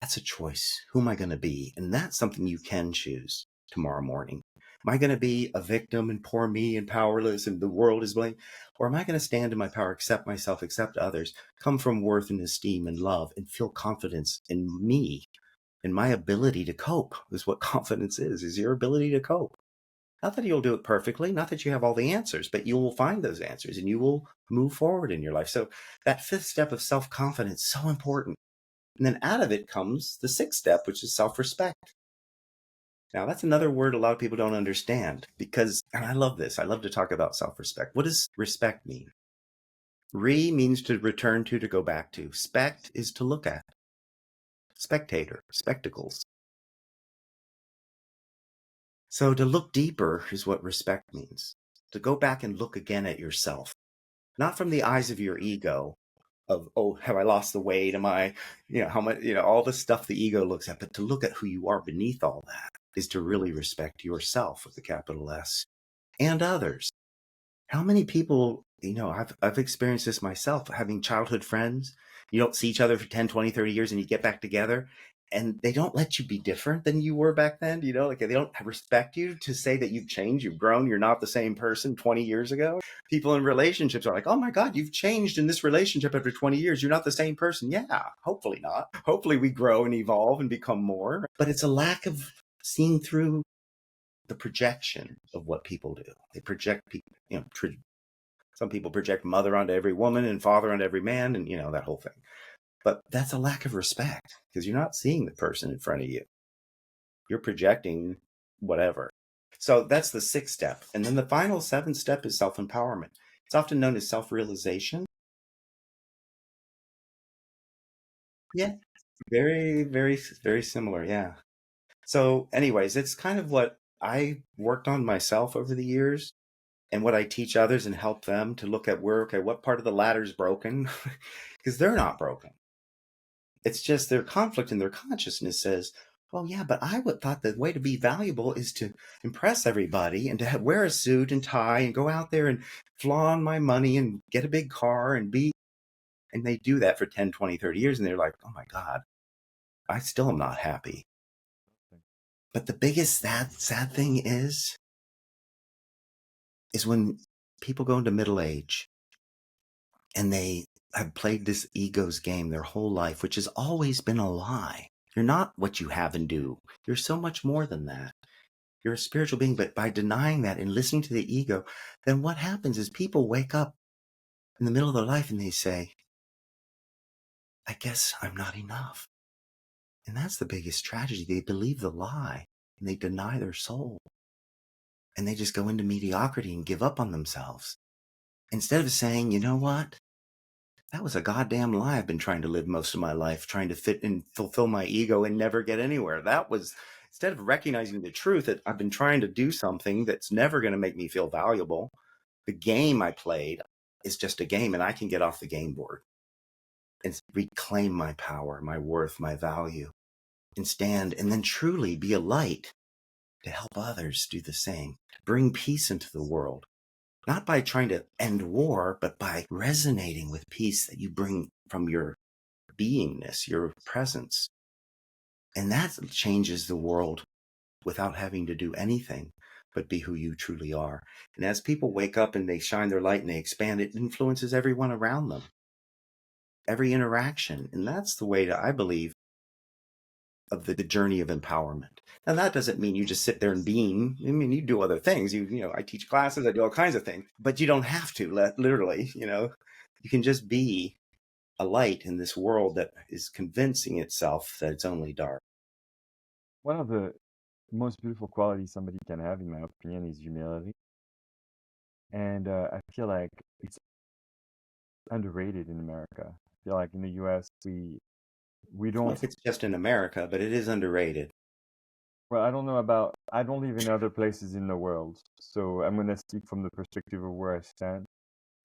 that's a choice. Who am I going to be? And that's something you can choose tomorrow morning. Am I going to be a victim and poor me and powerless and the world is blamed? Or am I going to stand in my power, accept myself, accept others, come from worth and esteem and love, and feel confidence in me and my ability to cope? Is what confidence is your ability to cope. Not that you'll do it perfectly, not that you have all the answers, but you will find those answers and you will move forward in your life. So that fifth step of self-confidence is so important. And then out of it comes the sixth step, which is self-respect. Now, that's another word a lot of people don't understand because, and I love this, I love to talk about self-respect. What does respect mean? Re means to return to go back to. Spect is to look at. Spectator, spectacles. So to look deeper is what respect means. To go back and look again at yourself, not from the eyes of your ego of, oh, have I lost the weight? Am I, how much, all the stuff the ego looks at, but to look at who you are beneath all that is to really respect yourself with a capital S and others. How many people, I've experienced this myself, having childhood friends. You don't see each other for 10, 20, 30 years and you get back together and they don't let you be different than you were back then. Like they don't respect you to say that you've changed, you've grown, you're not the same person 20 years ago. People in relationships are like, oh my God, you've changed in this relationship after 20 years. You're not the same person. Yeah, hopefully not. Hopefully we grow and evolve and become more. But it's a lack of seeing through the projection of what people do. They project people, some people project mother onto every woman and father onto every man and, that whole thing. But that's a lack of respect because you're not seeing the person in front of you. You're projecting whatever. So that's the sixth step. And then the final seventh step is self-empowerment. It's often known as self-realization. Yeah, very, very, very similar. Yeah. So anyways, it's kind of what I worked on myself over the years and what I teach others and help them to look at what part of the ladder is broken because they're not broken. It's just their conflict in their consciousness says, well, yeah, but I would thought the way to be valuable is to impress everybody and to wear a suit and tie and go out there and flaunt my money and get a big car and they do that for 10, 20, 30 years. And they're like, oh my God, I still am not happy. But the biggest sad thing is when people go into middle age and they have played this ego's game their whole life, which has always been a lie. You're not what you have and do. You're so much more than that. You're a spiritual being, but by denying that and listening to the ego, then what happens is people wake up in the middle of their life and they say, I guess I'm not enough. And that's the biggest tragedy. They believe the lie and they deny their soul. And they just go into mediocrity and give up on themselves. Instead of saying, you know what? That was a goddamn lie. I've been trying to live most of my life, trying to fit and fulfill my ego and never get anywhere. That was, instead of recognizing the truth that I've been trying to do something that's never going to make me feel valuable. The game I played is just a game and I can get off the game board and reclaim my power, my worth, my value and stand and then truly be a light to help others do the same, bring peace into the world. Not by trying to end war, but by resonating with peace that you bring from your beingness, your presence. And that changes the world without having to do anything but be who you truly are. And as people wake up and they shine their light and they expand, it influences everyone around them, every interaction. And that's the way I believe of the journey of empowerment. Now, that doesn't mean you just sit there and beam. I mean, you do other things. I teach classes, I do all kinds of things, but you don't have to, literally, you can just be a light in this world that is convincing itself that it's only dark. One of the most beautiful qualities somebody can have, in my opinion, is humility. And I feel like it's underrated in America. I feel like in the US, we I don't know don't. if it's just in America, but it is underrated. Well, I don't know about. I don't live in other places in the world, so I'm gonna speak from the perspective of where I stand.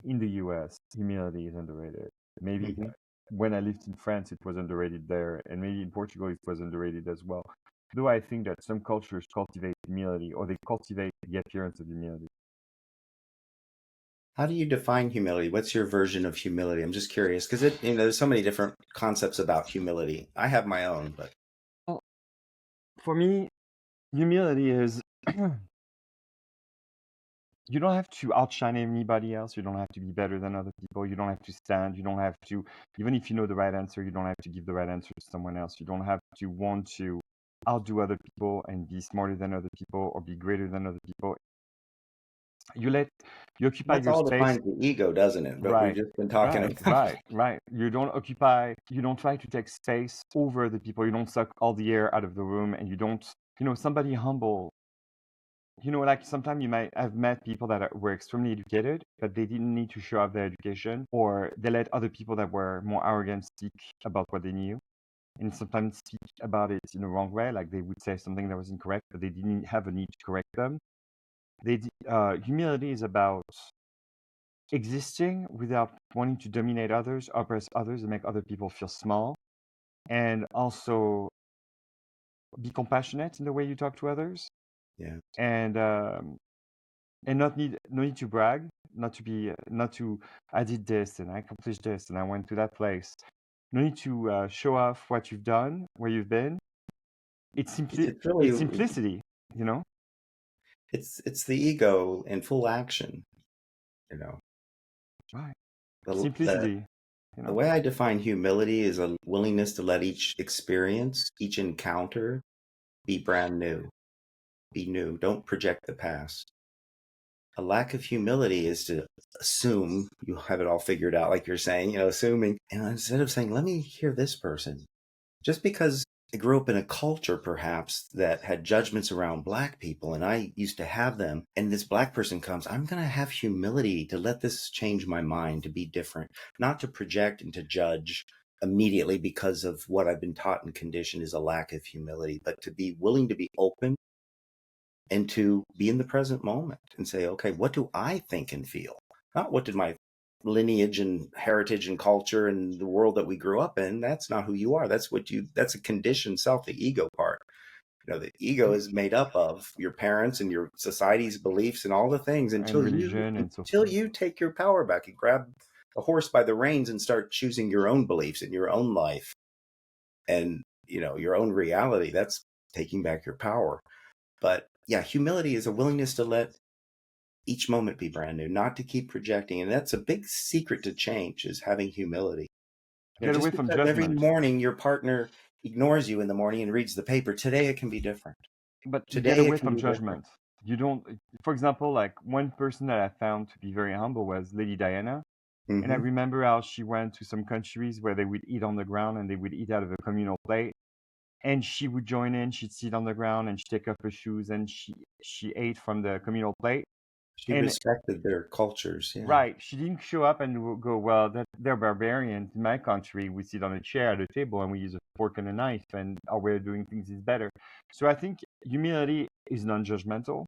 In the US, humility is underrated. Maybe Mm-hmm. when I lived in France, it was underrated there, and maybe in Portugal, it was underrated as well. Though I think that some cultures cultivate humility, or they cultivate the appearance of humility. How do you define humility? What's your version of humility? I'm just curious because there's so many different concepts about humility. I have my own, but Well, for me, humility is you don't have to outshine anybody else. You don't have to be better than other people. You don't have to stand. You don't have to, even if you know the right answer, you don't have to give the right answer to someone else. You don't have to want to outdo other people and be smarter than other people or be greater than other people. You let you occupy that's your all space. defines the ego, doesn't it? But we've Right, just been talking right, about. right, right. You don't try to take space over the people. You don't suck all the air out of the room and you don't, somebody humble. Like sometimes you might have met people that were extremely educated, but they didn't need to show off their education, or they let other people that were more arrogant speak about what they knew, and sometimes speak about it in the wrong way, like they would say something that was incorrect, but they didn't have a need to correct them. Humility is about existing without wanting to dominate others, oppress others, and make other people feel small, and also be compassionate in the way you talk to others, Yeah. and no need to brag, not to I did this and I accomplished this and I went to that place. No need to show off what you've done, where you've been. It's It's really simplicity, you know. it's the ego in full action. You know, Right. the the Simplicity, you the know. way I define humility is a willingness to let each experience, each encounter, be brand new, be new. Don't project the past. A lack of humility is to assume you have it all figured out, like you're saying, assuming. And instead of saying, let me hear this person, just because I grew up in a culture perhaps that had judgments around Black people and I used to have them, and this Black person comes, I'm going to have humility to let this change my mind, to be different, not to project and to judge immediately because of what I've been taught and conditioned is a lack of humility, but to be willing to be open and to be in the present moment and say, okay, what do I think and feel? Not what did my lineage and heritage and culture and the world that we grew up in. That's not who you are. That's a conditioned self, the ego part. The ego is made up of your parents and your society's beliefs and all the things And until religion and so until forth. you take your power back and grab the horse by the reins and start choosing your own beliefs in your own life and your own reality. That's taking back your power. But yeah, humility is a willingness to let each moment be brand new, not to keep projecting. And that's a big secret to change, is having humility. Get Just away from because every judgment. morning your partner ignores you in the morning and reads the paper, today it can be different. But get Today away it can from be different. judgment. You don't, for example, like one person that I found to be very humble was Lady Diana. And I Hmm. remember how she went to some countries where they would eat on the ground and they would eat out of a communal plate. And she would join in, she'd sit on the ground and she'd take off her shoes and she ate from the communal plate. She And respected their cultures. Yeah, right, she didn't show up and go, well, they're barbarians. In my country, we sit on a chair at a table and we use a fork and a knife, and our way of doing things is better. So I think humility is non-judgmental.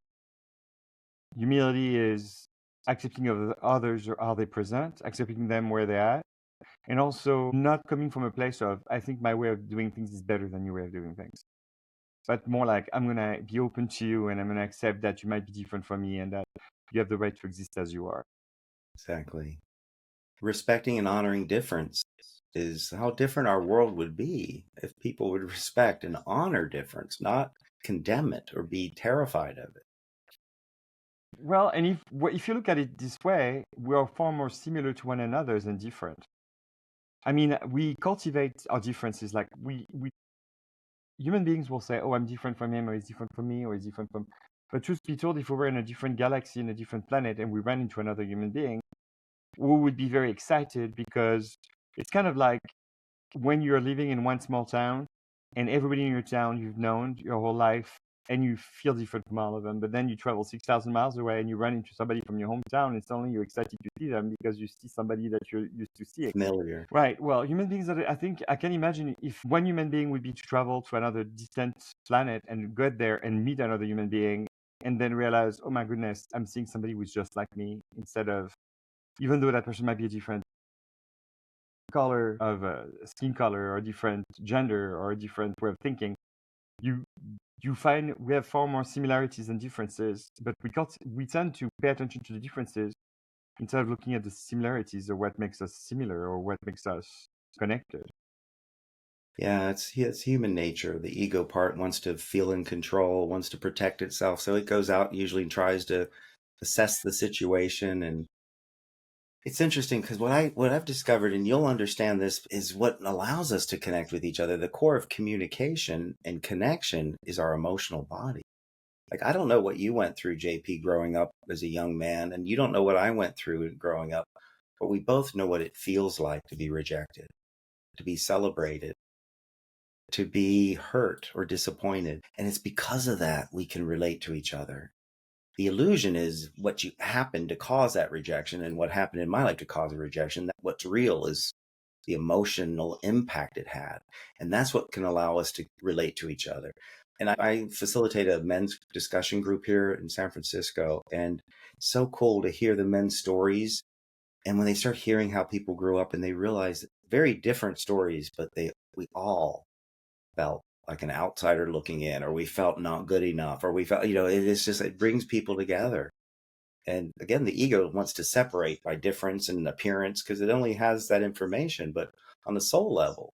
Humility is accepting of others or how they present, accepting them where they're at, and also not coming from a place of, I think my way of doing things is better than your way of doing things. But more like, I'm going to be open to you and I'm going to accept that you might be different from me and that you have the right to exist as you are. exactly. Respecting and honoring difference is how different our world would be if people would respect and honor difference, not condemn it or be terrified of it. Well, and if you look at it this way, we are far more similar to one another than different. I mean, we cultivate our differences. Like we human beings will say, "Oh, I'm different from him," or "He's different from me," or "He's different from." But truth be told, if we were in a different galaxy, in a different planet, and we ran into another human being, we would be very excited because it's kind of like when you're living in one small town and everybody in your town you've known your whole life and you feel different from all of them, but then you travel 6,000 miles away and you run into somebody from your hometown and suddenly you're excited to see them because you see somebody that you're used to seeing. Familiar. Right. Well, human beings, I think I can imagine if one human being would be to travel to another distant planet and get there and meet another human being and then realize, oh my goodness, I'm seeing somebody who's just like me, instead of, even though that person might be a different color of skin color or different gender or a different way of thinking, you you find we have far more similarities than differences, but we tend to pay attention to the differences instead of looking at the similarities or what makes us similar or what makes us connected. Yeah, it's human nature. The ego part wants to feel in control, wants to protect itself. So it goes out and usually tries to assess the situation. And it's interesting because what I've discovered, and you'll understand this, is what allows us to connect with each other. The core of communication and connection is our emotional body. Like, I don't know what you went through, JP, growing up as a young man, and you don't know what I went through growing up, but we both know what it feels like to be rejected, to be celebrated, to be hurt or disappointed. And it's because of that we can relate to each other. The illusion is what you happened to cause that rejection and what happened in my life to cause a rejection. That what's real is the emotional impact it had. And that's what can allow us to relate to each other. And I facilitate a men's discussion group here in San Francisco. And it's so cool to hear the men's stories. And when they start hearing how people grew up and they realize very different stories, but we all felt like an outsider looking in, or we felt not good enough, or we felt, it brings people together. And again, the ego wants to separate by difference and appearance because it only has that information. But on the soul level,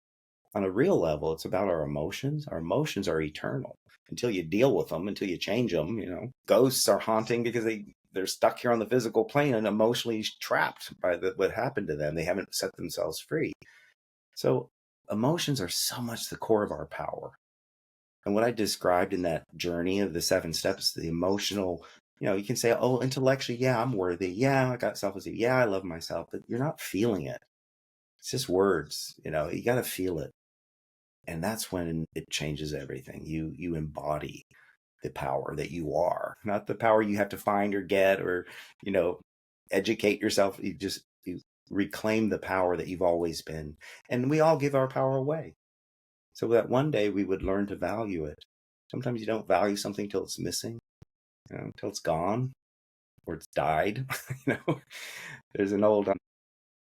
on a real level, it's about our emotions. Our emotions are eternal until you deal with them, until you change them. Ghosts are haunting because they're stuck here on the physical plane and emotionally trapped by what happened to them. They haven't set themselves free. So emotions are so much the core of our power. And what I described in that journey of the 7 steps, the emotional, you can say, oh, intellectually, yeah, I'm worthy. Yeah, I got self-esteem. Yeah, I love myself. But you're not feeling it. It's just words. You got to feel it. And that's when it changes everything. You embody the power that you are, not the power you have to find or get or, educate yourself. You reclaim the power that you've always been. And we all give our power away. So that one day we would learn to value it. Sometimes you don't value something till it's missing, till it's gone or it's died. There's an old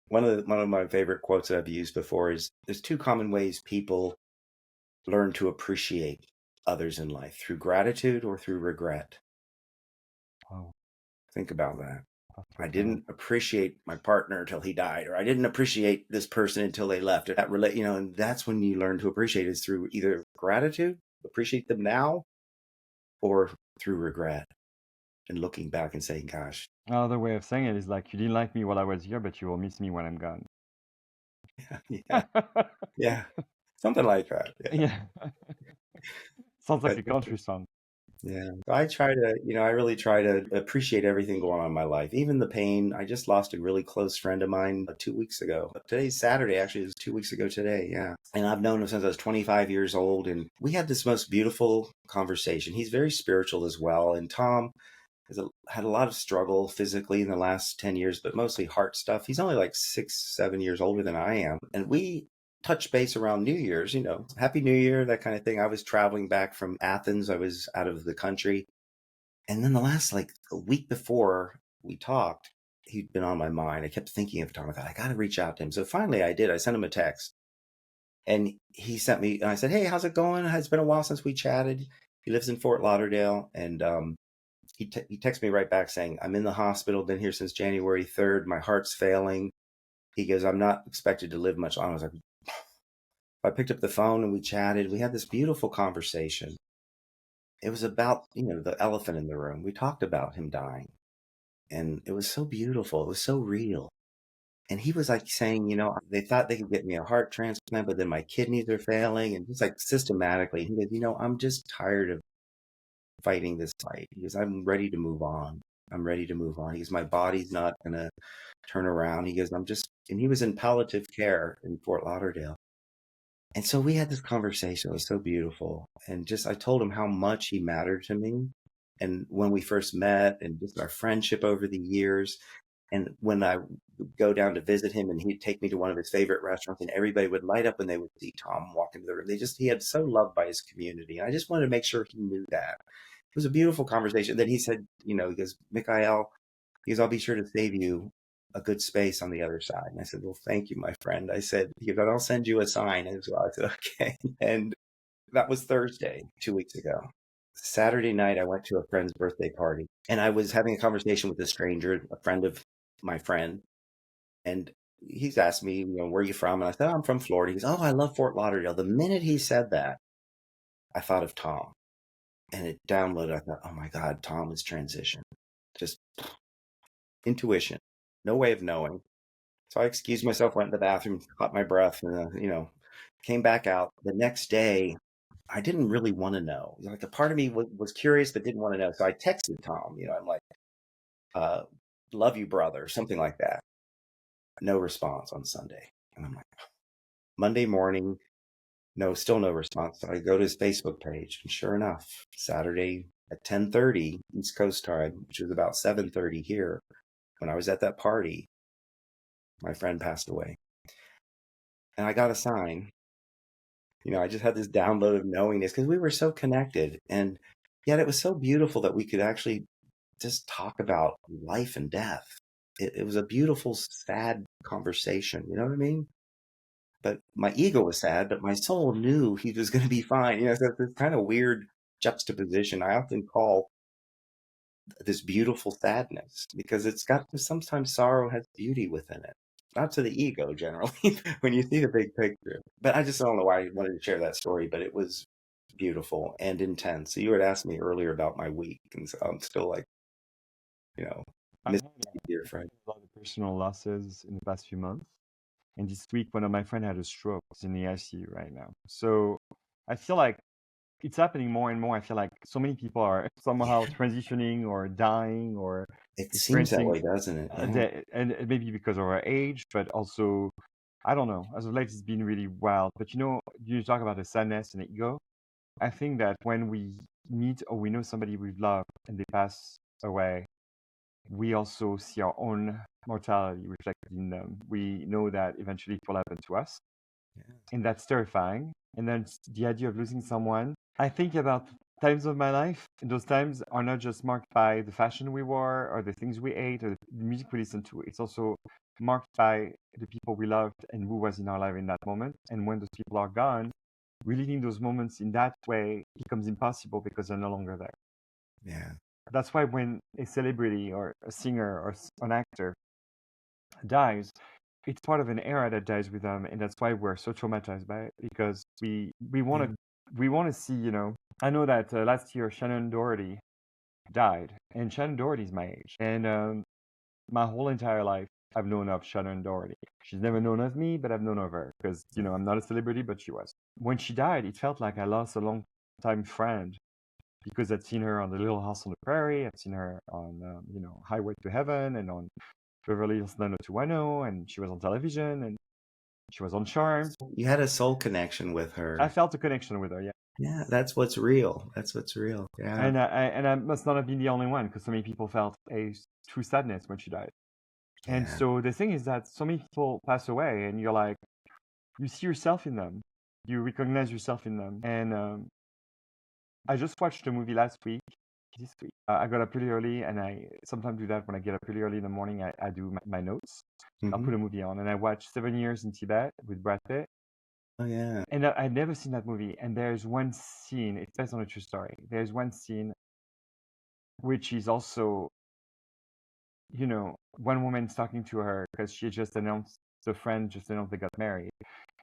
one of my favorite quotes that I've used before is there's 2 common ways people learn to appreciate others in life, through gratitude or through regret. Wow. Think about that. I didn't appreciate my partner until he died, or I didn't appreciate this person until they left. And that's when you learn to appreciate is through either gratitude, appreciate them now, or through regret and looking back and saying, gosh. Another way of saying it is like, you didn't like me while I was here, but you will miss me when I'm gone. Yeah. Yeah. Something like that. Yeah. Sounds like But a country song. yeah, I try to, I really try to appreciate everything going on in my life, even the pain. I just lost a really close friend of mine 2 weeks ago. Today's Saturday, actually, it was 2 weeks ago today. Yeah. And I've known him since I was 25 years old. And we had this most beautiful conversation. He's very spiritual as well. And Tom had a lot of struggle physically in the last 10 years, but mostly heart stuff. He's only like 6, 7 years older than I am. And we touch base around New Year's, Happy New Year, that kind of thing. I was traveling back from Athens. I was out of the country. And then the last, like a week before we talked, he'd been on my mind. I kept thinking of Tom. I thought, I got to reach out to him. So finally I did. I sent him a text and he sent me, and I said, hey, how's it going? It's been a while since we chatted. He lives in Fort Lauderdale. And he texted me right back saying, I'm in the hospital, been here since January 3rd. My heart's failing. He goes, I'm not expected to live much longer. I was like, I picked up the phone and we chatted. We had this beautiful conversation. It was about, the elephant in the room. We talked about him dying. And it was so beautiful. It was so real. And he was like saying, they thought they could get me a heart transplant, but then my kidneys are failing. And just like systematically, he goes, I'm just tired of fighting this fight. He goes, I'm ready to move on. I'm ready to move on. He goes, my body's not going to turn around. He goes, and he was in palliative care in Fort Lauderdale. And so we had this conversation. It was so beautiful. And I told him how much he mattered to me. And when we first met and just our friendship over the years. And when I would go down to visit him and he'd take me to one of his favorite restaurants and everybody would light up when they would see Tom walk into the room. He had so loved by his community. And I just wanted to make sure he knew that. It was a beautiful conversation. Then he said, he goes, Michaiel, I'll be sure to save you a good space on the other side. And I said, well, thank you, my friend. I said, but I'll send you a sign as well. I said, okay. And that was Thursday, 2 weeks ago. Saturday night, I went to a friend's birthday party and I was having a conversation with a stranger, a friend of my friend, and he's asked me, where are you from? And I said, oh, I'm from Florida. He goes, oh, I love Fort Lauderdale. The minute he said that, I thought of Tom, and it downloaded. I thought, oh my God, Tom is transitioned. Just intuition, no way of knowing. So I excused myself, went to the bathroom, caught my breath, and came back out. The next day, I didn't really want to know. Like a part of me was curious, but didn't want to know. So I texted Tom. I'm like, "Love you, brother," something like that. No response on Sunday, and I'm like, Monday morning, still no response. So I go to his Facebook page, and sure enough, Saturday at 10:30 East Coast time, which was about 7:30 here, when I was at that party, my friend passed away, and I got a sign. I just had this download of knowingness because we were so connected, and yet it was so beautiful that we could actually just talk about life and death. It was a beautiful, sad conversation. You know what I mean? But my ego was sad, but my soul knew he was going to be fine. So it's this kind of weird juxtaposition. I often call this beautiful sadness because sometimes sorrow has beauty within it. Not to the ego generally, when you see the big picture. But I just don't know why I wanted to share that story, but it was beautiful and intense. So you had asked me earlier about my week, and so I'm still like, I've miss had you, dear friend. a lot of personal losses in the past few months. And this week, one of my friends had a stroke. He's in the ICU right now. So I feel like it's happening more and more. I feel like so many people are somehow transitioning or dying or It seems that experiencing way, doesn't it? Yeah. and maybe because of our age, but also, I don't know. As of late, it's been really wild. But you talk about the sadness and the ego. I think that when we meet or we know somebody we've loved and they pass away, we also see our own mortality reflected in them. We know that eventually it will happen to us, Yeah. and that's terrifying. And then the idea of losing someone. I think about times of my life, and those times are not just marked by the fashion we wore or the things we ate or the music we listened to. It's also marked by the people we loved and who was in our life in that moment. And when those people are gone, reliving those moments in that way becomes impossible because they're no longer there. Yeah. That's why when a celebrity or a singer or an actor dies, it's part of an era that dies with them, and that's why we're so traumatized by it because we want to see. I know that last year Shannon Doherty died, and Shannon Doherty is my age, and my whole entire life I've known of Shannon Doherty. She's never known of me, but I've known of her because I'm not a celebrity, but she was. When she died, it felt like I lost a long time friend because I'd seen her on the Little House on the Prairie. I'd seen her on, Highway to Heaven and on Beverly Hills 90210, and she was on television and she was on Charmed. You had a soul connection with I her. felt a connection with her, yeah. Yeah, that's what's real. That's what's real. Yeah. And I must not have been the only one because so many people felt a true sadness when she died. And Yeah. so the thing is that so many people pass away, and you're like, you see yourself in them, you recognize yourself in them. And I just watched a movie this week. I got up pretty early, and I sometimes do that when I get up pretty early in the morning. I do my notes. I'll put a movie on, and I watched 7 Years in Tibet with Brad Pitt. Oh yeah. And I'd never seen that movie. And there's one scene, it's based on a true story. There's one scene which is also, one woman's talking to her because the friend just announced they got married.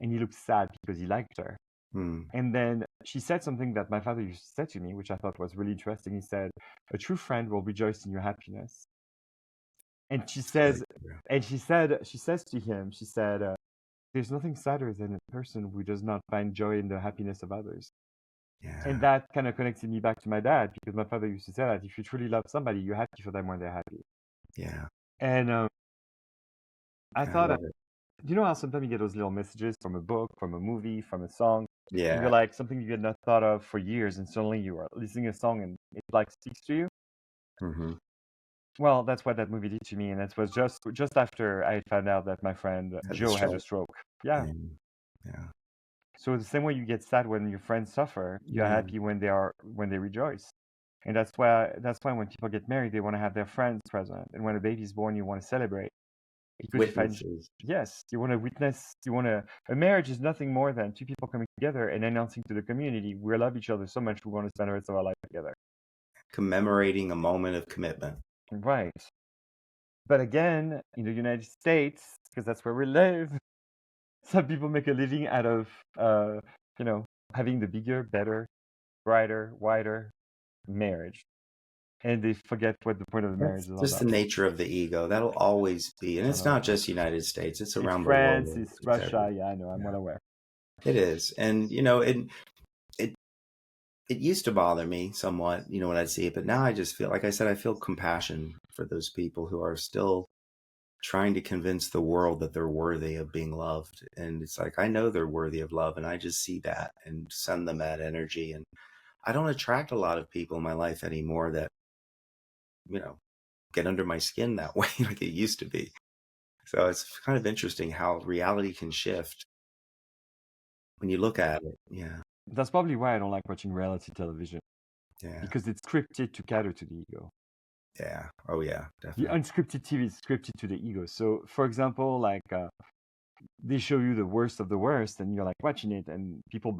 And he looked sad because he liked her. And then she said something that my father used to say to me, which I thought was really interesting. He said, "A true friend will rejoice in your happiness." And she says to him, she said, "There's nothing sadder than a person who does not find joy in the happiness of others." Yeah. And that kind of connected me back to my dad because my father used to say that if you truly love somebody, you're happy for them when they're happy. Yeah. And I thought, love it. you know how sometimes you get those little messages from a book, from a movie, from a song, and Yeah. you're like something you had not thought of for years, and suddenly you are listening to a song and it like speaks to you. Mm-hmm. Well, that's what that movie did to me, and that was just after I found out that my friend Had the Joe had a stroke. stroke. Yeah. Yeah. So the same way you get sad when your friends suffer, you're Yeah. happy when they rejoice. And that's why when people get married, they want to have their friends present. And when a baby's born, you want to celebrate. Because Witnesses. yes, you want to witness, a marriage is nothing more than two people coming together and announcing to the community, we love each other so much, we want to spend the rest of our life together. Commemorating a moment of commitment. Right. But again, in the United States, because that's where we live, some people make a living out of, you know, having the bigger, better, brighter, wider marriage. And they forget what the point of the marriage That's is all just the about. nature of the ego. That'll always be, and it's not just United States; it's It's around the France, world. it's It's everywhere. Russia. Yeah, I know. I'm well aware. It is, and it it used to bother me somewhat, when I'd see it, but now I just feel, like I said, I feel compassion for those people who are still trying to convince the world that they're worthy of being loved. And it's like, I know they're worthy of love, and I just see that and send them that energy. And I don't attract a lot of people in my life anymore that, get under my skin that way like it used to be. So it's kind of interesting how reality can shift when you look at it. Yeah. That's probably why I don't like watching reality television, Yeah. because it's scripted to cater to the ego. Yeah. Oh, yeah, The definitely. unscripted TV is scripted to the ego. So, for example, like they show you the worst of the worst, and you're like watching it, and people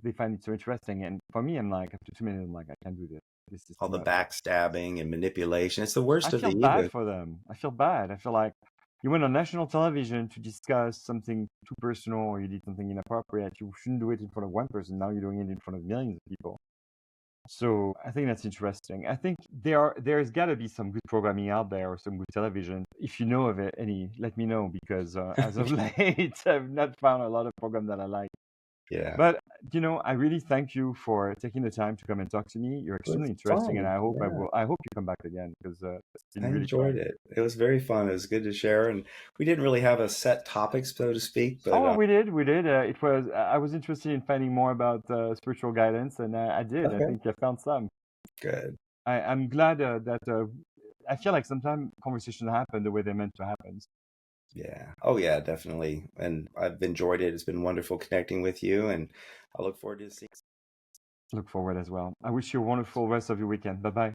they find it so interesting. And for me, I'm like, after 2 minutes, I'm like, I can't do this. This is All too the much. backstabbing and manipulation. It's the I worst of the feel ego. bad for them. I feel bad. I feel like you went on national television to discuss something too personal, or you did something inappropriate. You shouldn't do it in front of one person. Now you're doing it in front of millions of people. So I think that's interesting. I think there's got to be some good programming out there, or some good television. If you know of it, let me know, because as of late, I've not found a lot of programs that I like. Yeah. But I really thank you for taking the time to come and talk to me. You're It was extremely interesting, and fun. I hope Yeah. I hope you come back again, because it's I been really enjoyed fun. it. It was very fun. It was good to share. And we didn't really have a set topic, so to speak, but Oh, we did. It was. I was interested in finding more about spiritual guidance, and I did. I okay, think I found some. good. I'm glad that I feel like sometimes conversations happen the way they're meant to happen. Yeah. Oh, yeah, definitely. And I've enjoyed it. It's been wonderful connecting with you, and I look forward to seeing. Look forward as well. I wish you a wonderful rest of your weekend. Bye bye.